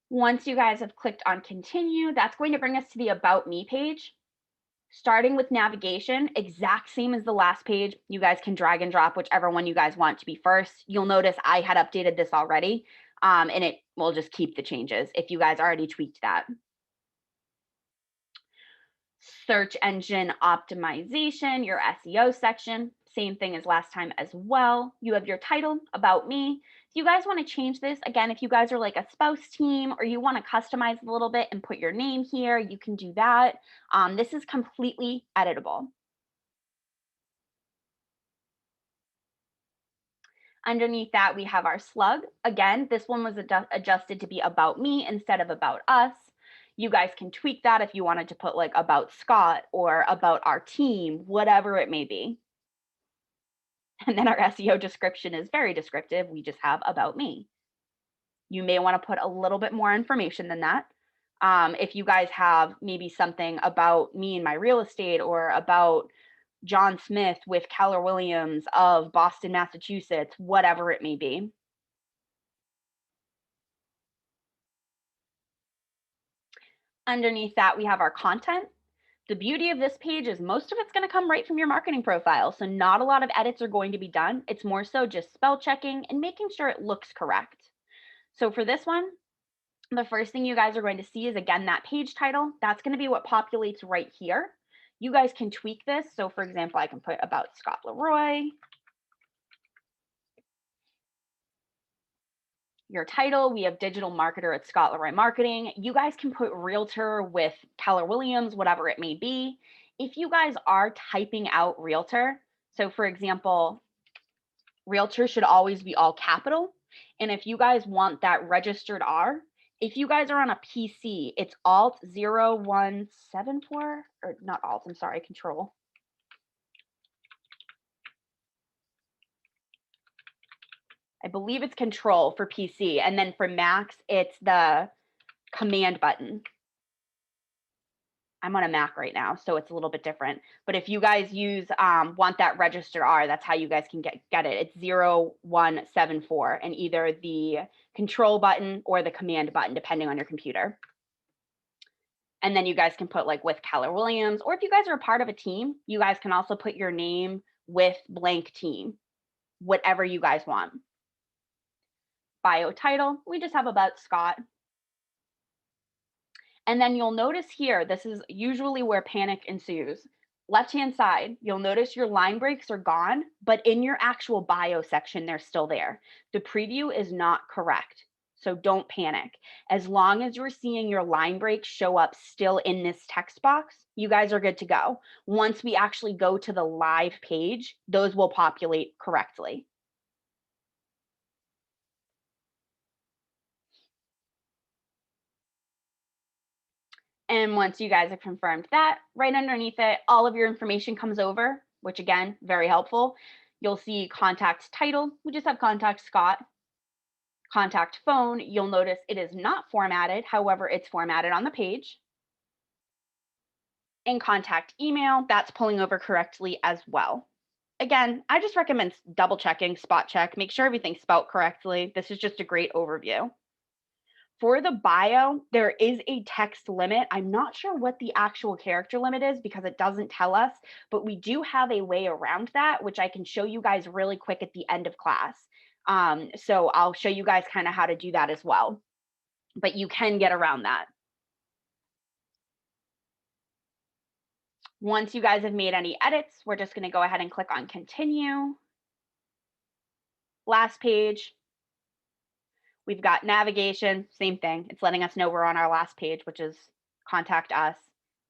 Once you guys have clicked on continue, that's going to bring us to the About Me page. Starting with navigation, exact same as the last page. You guys can drag and drop whichever one you guys want to be first. You'll notice I had updated this already, and it will just keep the changes if you guys already tweaked that. Search engine optimization, your SEO section, same thing as last time as well. You have your title, About Me. If you guys want to change this, again, if you guys are like a spouse team or you want to customize a little bit and put your name here, you can do that. This is completely editable. Underneath that, we have our slug. Again, this one was adjusted to be about me instead of about us. You guys can tweak that if you wanted to put like about Scott or about our team, whatever it may be. And then our SEO description is very descriptive. We just have about me. You may want to put a little bit more information than that. If you guys have maybe something about me and my real estate, or about John Smith with Keller Williams of Boston, Massachusetts, whatever it may be. Underneath that, we have our content. The beauty of this page is most of it's going to come right from your marketing profile. So not a lot of edits are going to be done. It's more so just spell checking and making sure it looks correct. So for this one, the first thing you guys are going to see is, again, that page title. That's going to be what populates right here. You guys can tweak this. So for example, I can put about Scott Leroy. Your title, we have digital marketer at Scott Leroy Marketing. You guys can put realtor with Keller Williams, whatever it may be. If you guys are typing out realtor, so for example, realtor should always be all capital. And if you guys want that registered R, if you guys are on a PC, it's Alt 0174, or not Alt, I'm sorry, Control. I believe it's Control for PC. And then for Macs, it's the Command button. I'm on a Mac right now, so it's a little bit different. But if you guys want that register R, that's how you guys can get it. It's 0174, and either the Control button or the Command button, depending on your computer. And then you guys can put like with Keller Williams, or if you guys are a part of a team, you guys can also put your name with blank team, whatever you guys want. Bio title, we just have about Scott. And then you'll notice here, this is usually where panic ensues. Left-hand side, you'll notice your line breaks are gone, but in your actual bio section, they're still there. The preview is not correct, so don't panic. As long as you're seeing your line breaks show up still in this text box, you guys are good to go. Once we actually go to the live page, those will populate correctly. And once you guys have confirmed that, right underneath it, all of your information comes over, which again, very helpful. You'll see contact title. We just have contact Scott. Contact phone, you'll notice it is not formatted. However, it's formatted on the page. And contact email, that's pulling over correctly as well. Again, I just recommend double checking, spot check, make sure everything's spelled correctly. This is just a great overview. For the bio, there is a text limit. I'm not sure what the actual character limit is because it doesn't tell us, but we do have a way around that, which I can show you guys really quick at the end of class. So I'll show you guys kind of how to do that as well, but you can get around that. Once you guys have made any edits, we're just going to go ahead and click on continue. Last page. We've got navigation, same thing. It's letting us know we're on our last page, which is contact us.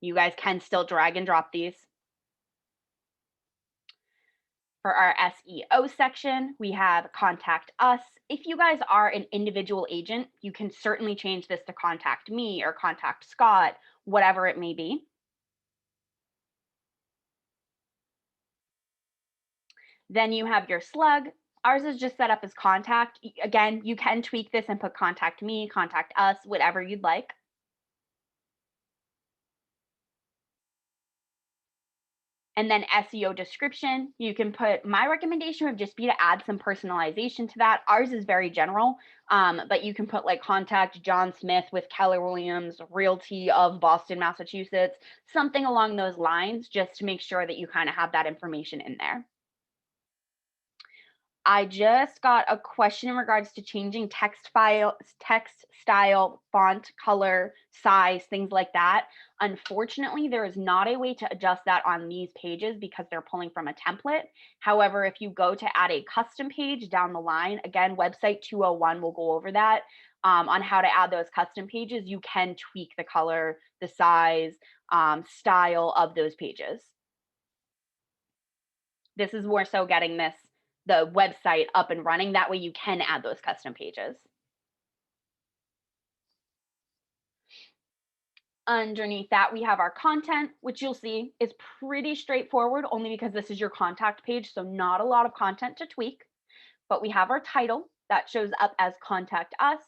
You guys can still drag and drop these. For our SEO section, we have contact us. If you guys are an individual agent, you can certainly change this to contact me or contact Scott, whatever it may be. Then you have your slug. Ours is just set up as contact. Again, you can tweak this and put contact me, contact us, whatever you'd like. And then SEO description, you can put, my recommendation would just be to add some personalization to that. Ours is very general, but you can put like contact John Smith with Keller Williams, Realty of Boston, Massachusetts, something along those lines, just to make sure that you kind of have that information in there. I just got a question in regards to changing text style, font, color, size, things like that. Unfortunately, there is not a way to adjust that on these pages because they're pulling from a template. However, if you go to add a custom page down the line, again, website 201 will go over that on how to add those custom pages. You can tweak the color, the size, style of those pages. This is more so getting the website up and running. That way you can add those custom pages. Underneath that, we have our content, which you'll see is pretty straightforward only because this is your contact page, so not a lot of content to tweak. But we have our title that shows up as contact us.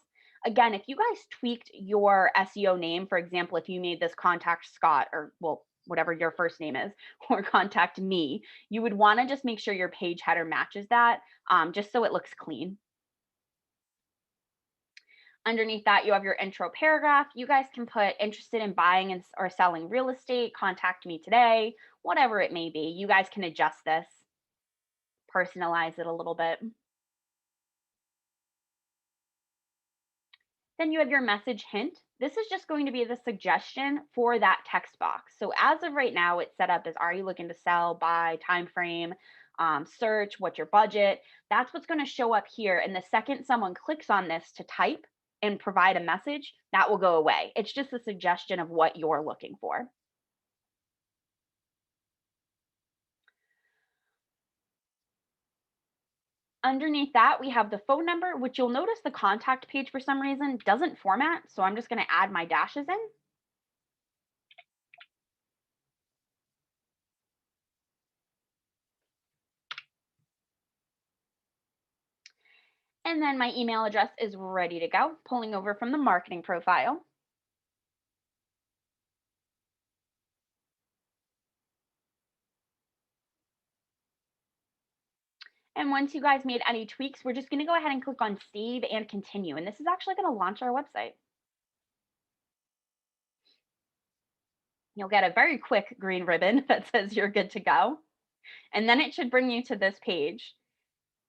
Again, if you guys tweaked your SEO name, for example, if you made this contact Scott or, well, whatever your first name is, or contact me, you would want to just make sure your page header matches that, just so it looks clean. Underneath that, you have your intro paragraph. You guys can put interested in buying or selling real estate, contact me today, whatever it may be. You guys can adjust this, personalize it a little bit. Then you have your message hint. This is just going to be the suggestion for that text box. So as of right now, it's set up as, are you looking to sell, buy, time frame, search, what's your budget? That's what's going to show up here. And the second someone clicks on this to type and provide a message, that will go away. It's just a suggestion of what you're looking for. Underneath that, we have the phone number, which you'll notice the contact page for some reason doesn't format. So I'm just going to add my dashes in. And then my email address is ready to go, pulling over from the marketing profile. And once you guys made any tweaks, we're just going to go ahead and click on save and continue. And this is actually going to launch our website. You'll get a very quick green ribbon that says you're good to go. And then it should bring you to this page.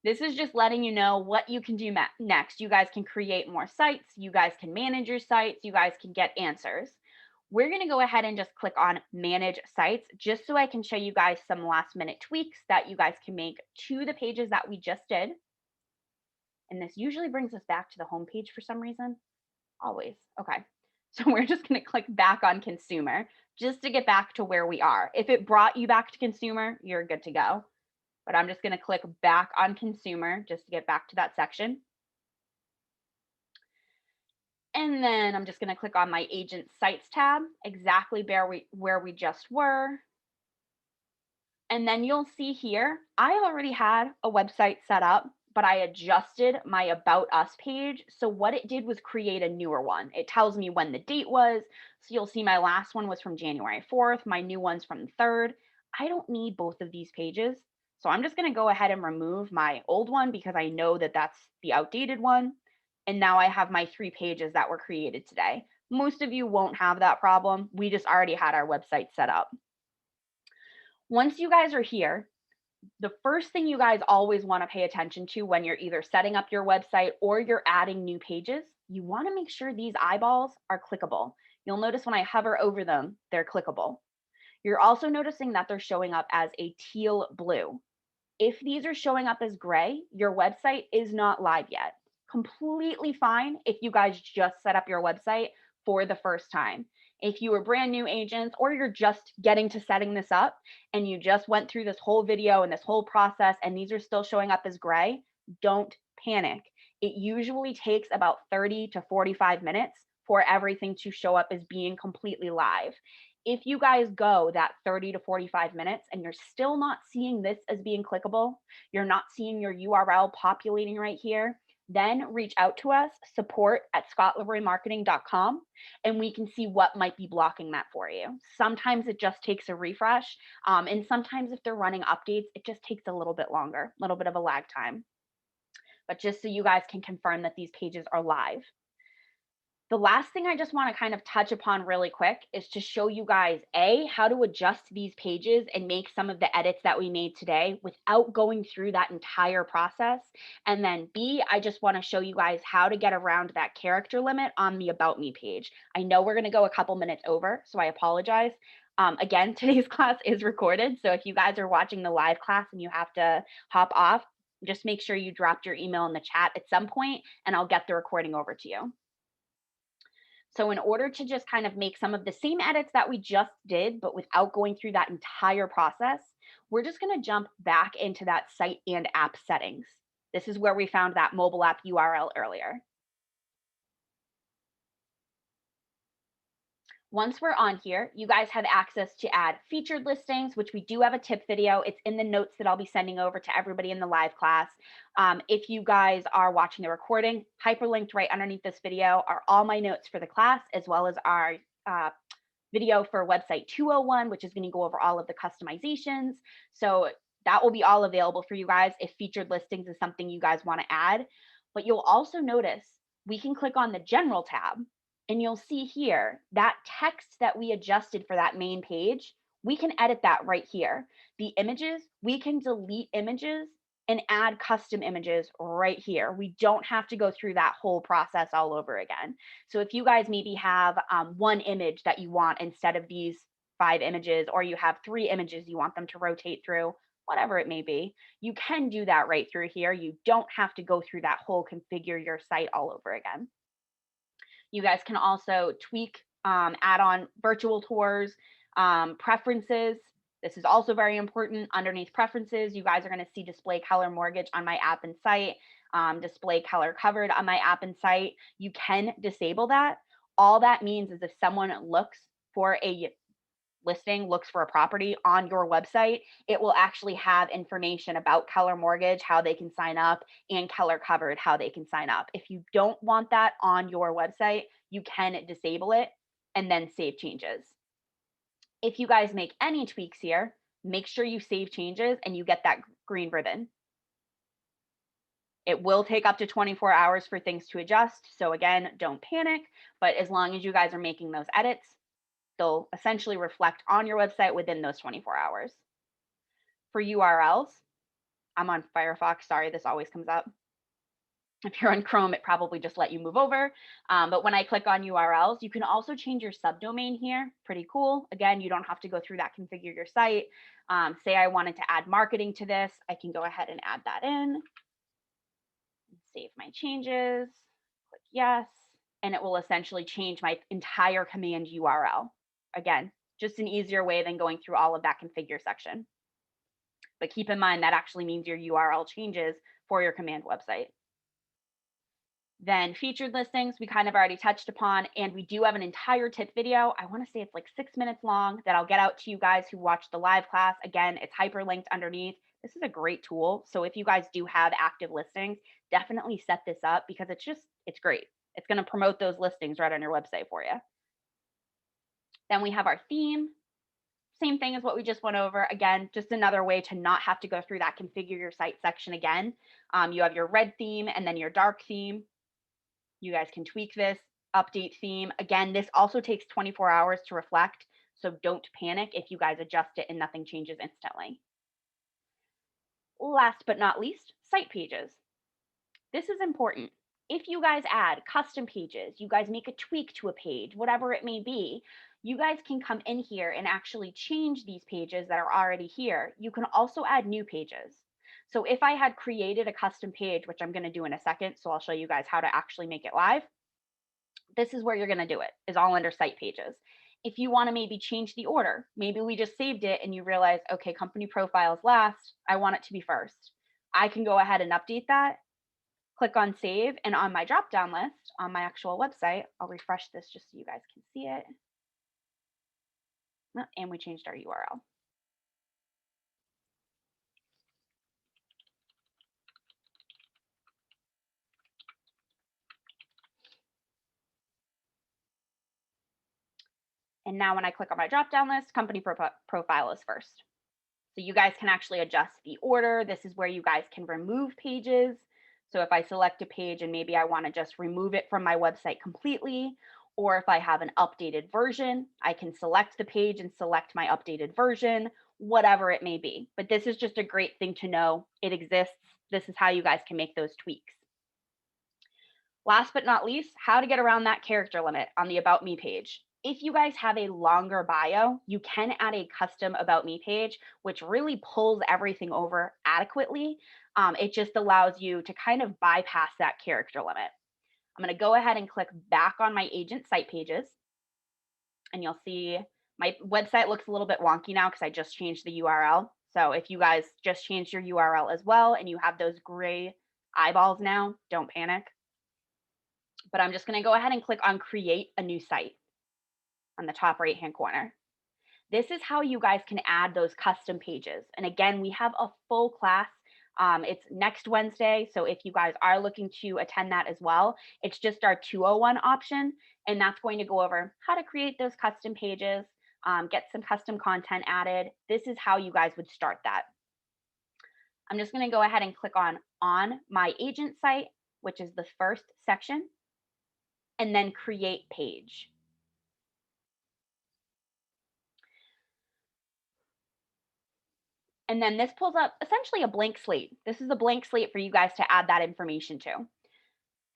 This is just letting you know what you can do next. You guys can create more sites. You guys can manage your sites. You guys can get answers. We're going to go ahead and just click on manage sites just so I can show you guys some last minute tweaks that you guys can make to the pages that we just did. And this usually brings us back to the home page for some reason. Always. Okay. So we're just going to click back on consumer just to get back to where we are. If it brought you back to consumer, you're good to go. But I'm just going to click back on consumer just to get back to that section. And then I'm just going to click on my agent sites tab, exactly where we just were. And then you'll see here, I already had a website set up, but I adjusted my About Us page. So what it did was create a newer one. It tells me when the date was. So you'll see my last one was from January 4th. My new one's from the 3rd. I don't need both of these pages. So I'm just going to go ahead and remove my old one because I know that that's the outdated one. And now I have my 3 pages that were created today. Most of you won't have that problem. We just already had our website set up. Once you guys are here, the first thing you guys always want to pay attention to when you're either setting up your website or you're adding new pages, you want to make sure these eyeballs are clickable. You'll notice when I hover over them, they're clickable. You're also noticing that they're showing up as a teal blue. If these are showing up as gray, your website is not live yet. Completely fine if you guys just set up your website for the first time. If you were brand new agents or you're just getting to setting this up and you just went through this whole video and this whole process and these are still showing up as gray, don't panic. It usually takes about 30 to 45 minutes for everything to show up as being completely live. If you guys go that 30 to 45 minutes and you're still not seeing this as being clickable, you're not seeing your URL populating right here, then reach out to us, support@scottleroymarketing.com, and we can see what might be blocking that for you. Sometimes it just takes a refresh, and sometimes if they're running updates, it just takes a little bit longer, a little bit of a lag time. But just so you guys can confirm that these pages are live. The last thing I just want to kind of touch upon really quick is to show you guys how to adjust these pages and make some of the edits that we made today without going through that entire process. And then B, I just want to show you guys how to get around that character limit on the About Me page. I know we're going to go a couple minutes over, so I apologize. Again, today's class is recorded. So if you guys are watching the live class and you have to hop off, just make sure you dropped your email in the chat at some point and I'll get the recording over to you. So in order to just kind of make some of the same edits that we just did, but without going through that entire process, we're just going to jump back into that site and app settings. This is where we found that mobile app URL earlier. Once we're on here, you guys have access to add featured listings, which we do have a tip video. It's in the notes that I'll be sending over to everybody in the live class. If you guys are watching the recording, hyperlinked right underneath this video are all my notes for the class, as well as our video for website 201, which is going to go over all of the customizations. So that will be all available for you guys if featured listings is something you guys want to add. But you'll also notice we can click on the general tab, and you'll see here that text that we adjusted for that main page, we can edit that right here. The images, we can delete images and add custom images right here. We don't have to go through that whole process all over again. So if you guys maybe have one image that you want instead of these 5 images, or you have 3 images you want them to rotate through, whatever it may be, you can do that right through here. You don't have to go through that whole configure your site all over again. You guys can also tweak, add on virtual tours, preferences. This is also very important. Underneath preferences, you guys are going to see display color mortgage on my app and site, display color covered on my app and site. You can disable that. All that means is if someone looks for a listing, looks for a property on your website, it will actually have information about Keller Mortgage, how they can sign up, and Keller Covered, how they can sign up. If you don't want that on your website, you can disable it and then save changes. If you guys make any tweaks here, make sure you save changes and you get that green ribbon. It will take up to 24 hours for things to adjust. So again, don't panic, but as long as you guys are making those edits, they'll essentially reflect on your website within those 24 hours. For URLs, I'm on Firefox. Sorry, this always comes up. If you're on Chrome, it probably just let you move over. But when I click on URLs, you can also change your subdomain here. Pretty cool. Again, you don't have to go through that configure your site. Say I wanted to add marketing to this, I can go ahead and add that in. Save my changes, click yes, and it will essentially change my entire command URL. Again, just an easier way than going through all of that configure section. But keep in mind that actually means your URL changes for your command website. Then featured listings, we kind of already touched upon, and we do have an entire tip video. I want to say it's like 6 minutes long that I'll get out to you guys who watched the live class. Again, it's hyperlinked underneath. This is a great tool. So if you guys do have active listings, definitely set this up because it's great. It's going to promote those listings right on your website for you. Then we have our theme. Same thing as what we just went over. Again, just another way to not have to go through that configure your site section again. You have your red theme and then your dark theme. You guys can tweak this, update theme. Again, this also takes 24 hours to reflect, so don't panic if you guys adjust it and nothing changes instantly. Last but not least, site pages. This is important. If you guys add custom pages, you guys make a tweak to a page, whatever it may be, you guys can come in here and actually change these pages that are already here. You can also add new pages. So if I had created a custom page, which I'm going to do in a second, so I'll show you guys how to actually make it live. This is where you're going to do it, is all under site pages. If you want to maybe change the order, maybe we just saved it and you realize, okay, company profiles last, I want it to be first. I can go ahead and update that, click on save, and on my drop-down list on my actual website, I'll refresh this just so you guys can see it. And we changed our URL. And now when I click on my drop-down list, company profile is first. So you guys can actually adjust the order. This is where you guys can remove pages. So if I select a page and maybe I want to just remove it from my website completely, or if I have an updated version, I can select the page and select my updated version, whatever it may be. But this is just a great thing to know. It exists. This is how you guys can make those tweaks. Last but not least, how to get around that character limit on the About Me page. If you guys have a longer bio, you can add a custom About Me page, which really pulls everything over adequately. It just allows you to kind of bypass that character limit. I'm going to go ahead and click back on my agent site pages. And you'll see my website looks a little bit wonky now because I just changed the URL. So if you guys just changed your URL as well and you have those gray eyeballs now, don't panic. But I'm just going to go ahead and click on create a new site. on the top right-hand corner. This is how you guys can add those custom pages. And again, we have a full class. It's next Wednesday. So if you guys are looking to attend that as well, it's just our 201 option. And that's going to go over how to create those custom pages, get some custom content added. This is how you guys would start that. I'm just going to go ahead and click on My Agent Site, which is the first section, and then Create Page. And then this pulls up essentially a blank slate. This is a blank slate for you guys to add that information to.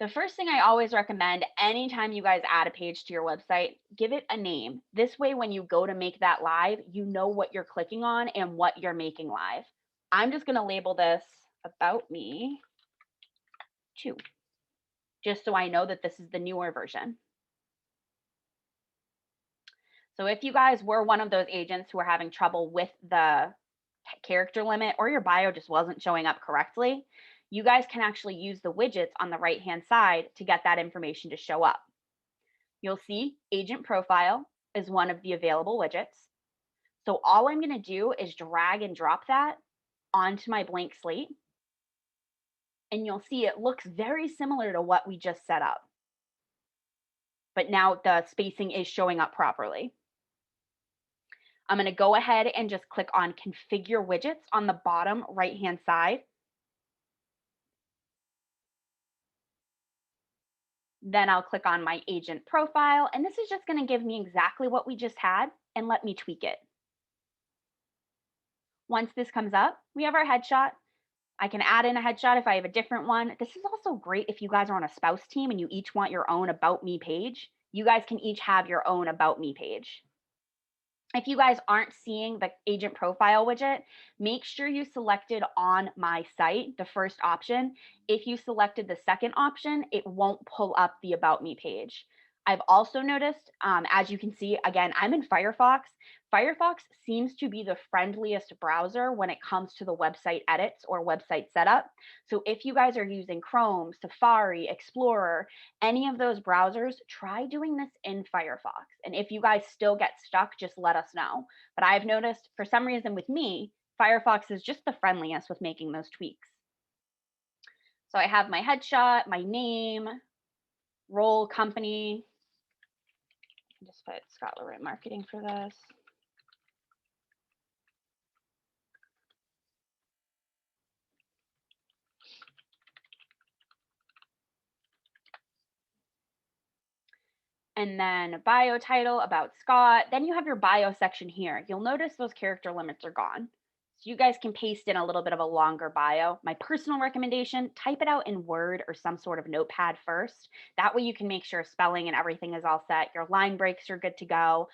The first thing I always recommend anytime you guys add a page to your website, give it a name. This way, when you go to make that live, you know what you're clicking on and what you're making live. I'm just going to label this About Me 2, just so I know that this is the newer version. So if you guys were one of those agents who are having trouble with the character limit or your bio just wasn't showing up correctly, you guys can actually use the widgets on the right-hand side to get that information to show up. You'll see Agent Profile is one of the available widgets. So all I'm going to do is drag and drop that onto my blank slate. And you'll see it looks very similar to what we just set up. But now the spacing is showing up properly. I'm going to go ahead and just click on Configure Widgets on the bottom right-hand side. Then I'll click on my agent profile, and this is just going to give me exactly what we just had and let me tweak it. Once this comes up, we have our headshot. I can add in a headshot if I have a different one. This is also great if you guys are on a spouse team and you each want your own About Me page. You guys can each have your own About Me page. If you guys aren't seeing the agent profile widget, make sure you selected On My Site, the first option. If you selected the second option, it won't pull up the About Me page. I've also noticed, as you can see, again, I'm in Firefox. Firefox seems to be the friendliest browser when it comes to the website edits or website setup. So if you guys are using Chrome, Safari, Explorer, any of those browsers, try doing this in Firefox. And if you guys still get stuck, just let us know. But I've noticed for some reason with me, Firefox is just the friendliest with making those tweaks. So I have my headshot, my name, role, company. Just put Scott Laurent Marketing for this. And then bio title about Scott. Then you have your bio section here. You'll notice those character limits are gone. So you guys can paste in a little bit of a longer bio. My personal recommendation, type it out in Word or some sort of notepad first. That way you can make sure spelling and everything is all set. Your line breaks are good to go.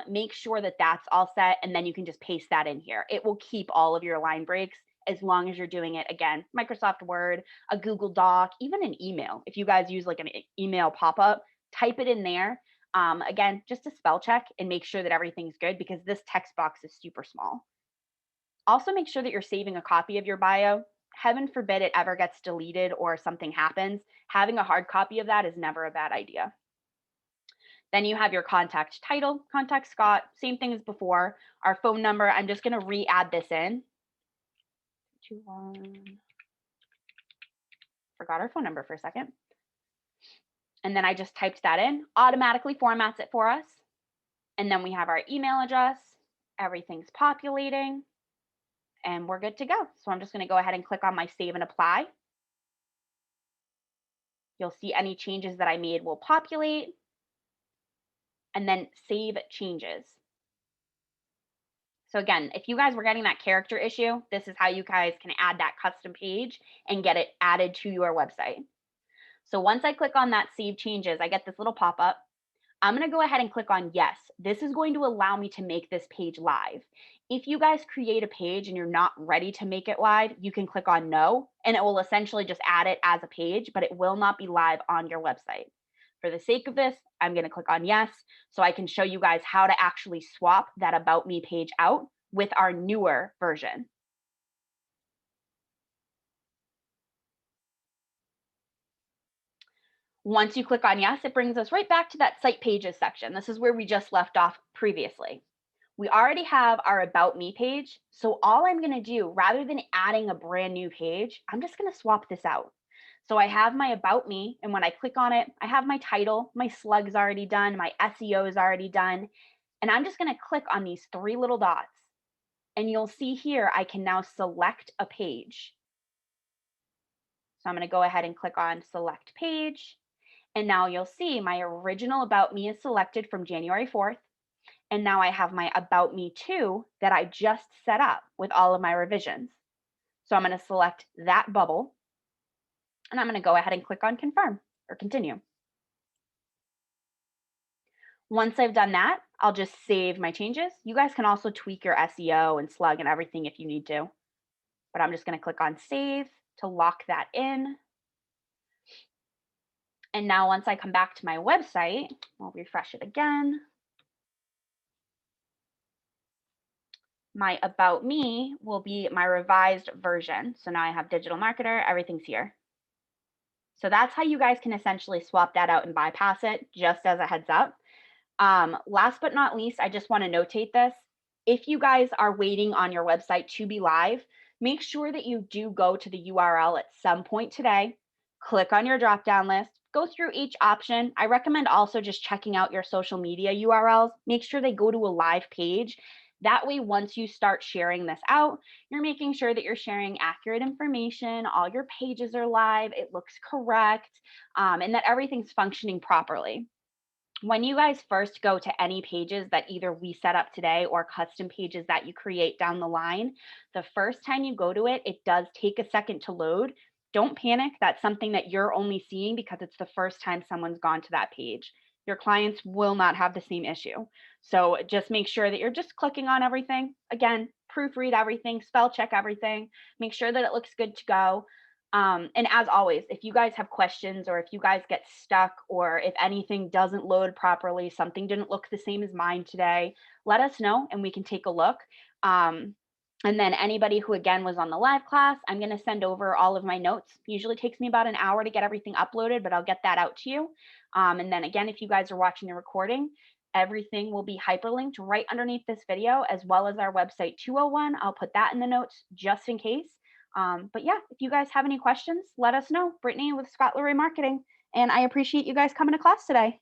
Make sure that that's all set, and then you can just paste that in here. It will keep all of your line breaks as long as you're doing it, again, Microsoft Word, a Google Doc, even an email. If you guys use like an email pop-up, type it in there. Again, just a spell check and make sure that everything's good because this text box is super small. Also, make sure that you're saving a copy of your bio. Heaven forbid it ever gets deleted or something happens. Having a hard copy of that is never a bad idea. Then you have your contact title, contact Scott, same thing as before. Our phone number, I'm just going to re-add this in. 21. Forgot our phone number for a second. And then I just typed that in, automatically formats it for us. And then we have our email address. Everything's populating. And we're good to go. So I'm just going to go ahead and click on my save and apply. You'll see any changes that I made will populate. And then save changes. So again, if you guys were getting that character issue, this is how you guys can add that custom page and get it added to your website. So once I click on that save changes, I get this little pop-up. I'm going to go ahead and click on yes. This is going to allow me to make this page live. If you guys create a page and you're not ready to make it live, you can click on no, and it will essentially just add it as a page, but it will not be live on your website. For the sake of this, I'm going to click on yes, so I can show you guys how to actually swap that About Me page out with our newer version. Once you click on yes, it brings us right back to that site pages section. This is where we just left off previously. We already have our About Me page. So all I'm going to do, rather than adding a brand new page, I'm just going to swap this out. So I have my About Me, and when I click on it, I have my title, my slug's already done, my SEO is already done, and I'm just going to click on these three little dots. And you'll see here, I can now select a page. So I'm going to go ahead and click on Select Page. And now you'll see my original About Me is selected from January 4th. And now I have my About Me too that I just set up with all of my revisions. So I'm going to select that bubble, and I'm going to go ahead and click on Confirm or Continue. Once I've done that, I'll just save my changes. You guys can also tweak your SEO and slug and everything if you need to. But I'm just going to click on Save to lock that in. And now once I come back to my website, I'll refresh it again. My About Me will be my revised version. So now I have Digital Marketer, everything's here. So that's how you guys can essentially swap that out and bypass it, just as a heads up. Last but not least, I just want to notate this. If you guys are waiting on your website to be live, make sure that you do go to the URL at some point today, click on your drop-down list, go through each option. I recommend also just checking out your social media URLs. Make sure they go to a live page. That way, once you start sharing this out, you're making sure that you're sharing accurate information, all your pages are live, it looks correct, and that everything's functioning properly. When you guys first go to any pages that either we set up today or custom pages that you create down the line, the first time you go to it, it does take a second to load. Don't panic. That's something that you're only seeing because it's the first time someone's gone to that page. Your clients will not have the same issue. So just make sure that you're just clicking on everything. Again, proofread everything, spell check everything, make sure that it looks good to go. And as always, if you guys have questions or if you guys get stuck or if anything doesn't load properly, something didn't look the same as mine today, let us know and we can take a look. And then anybody who again was on the live class, I'm going to send over all of my notes. Usually takes me about an hour to get everything uploaded, but I'll get that out to you. And then again, if you guys are watching the recording, everything will be hyperlinked right underneath this video, as well as our website 201. I'll put that in the notes just in case. But yeah, if you guys have any questions, let us know. Brittany with Scott Leray Marketing. And I appreciate you guys coming to class today.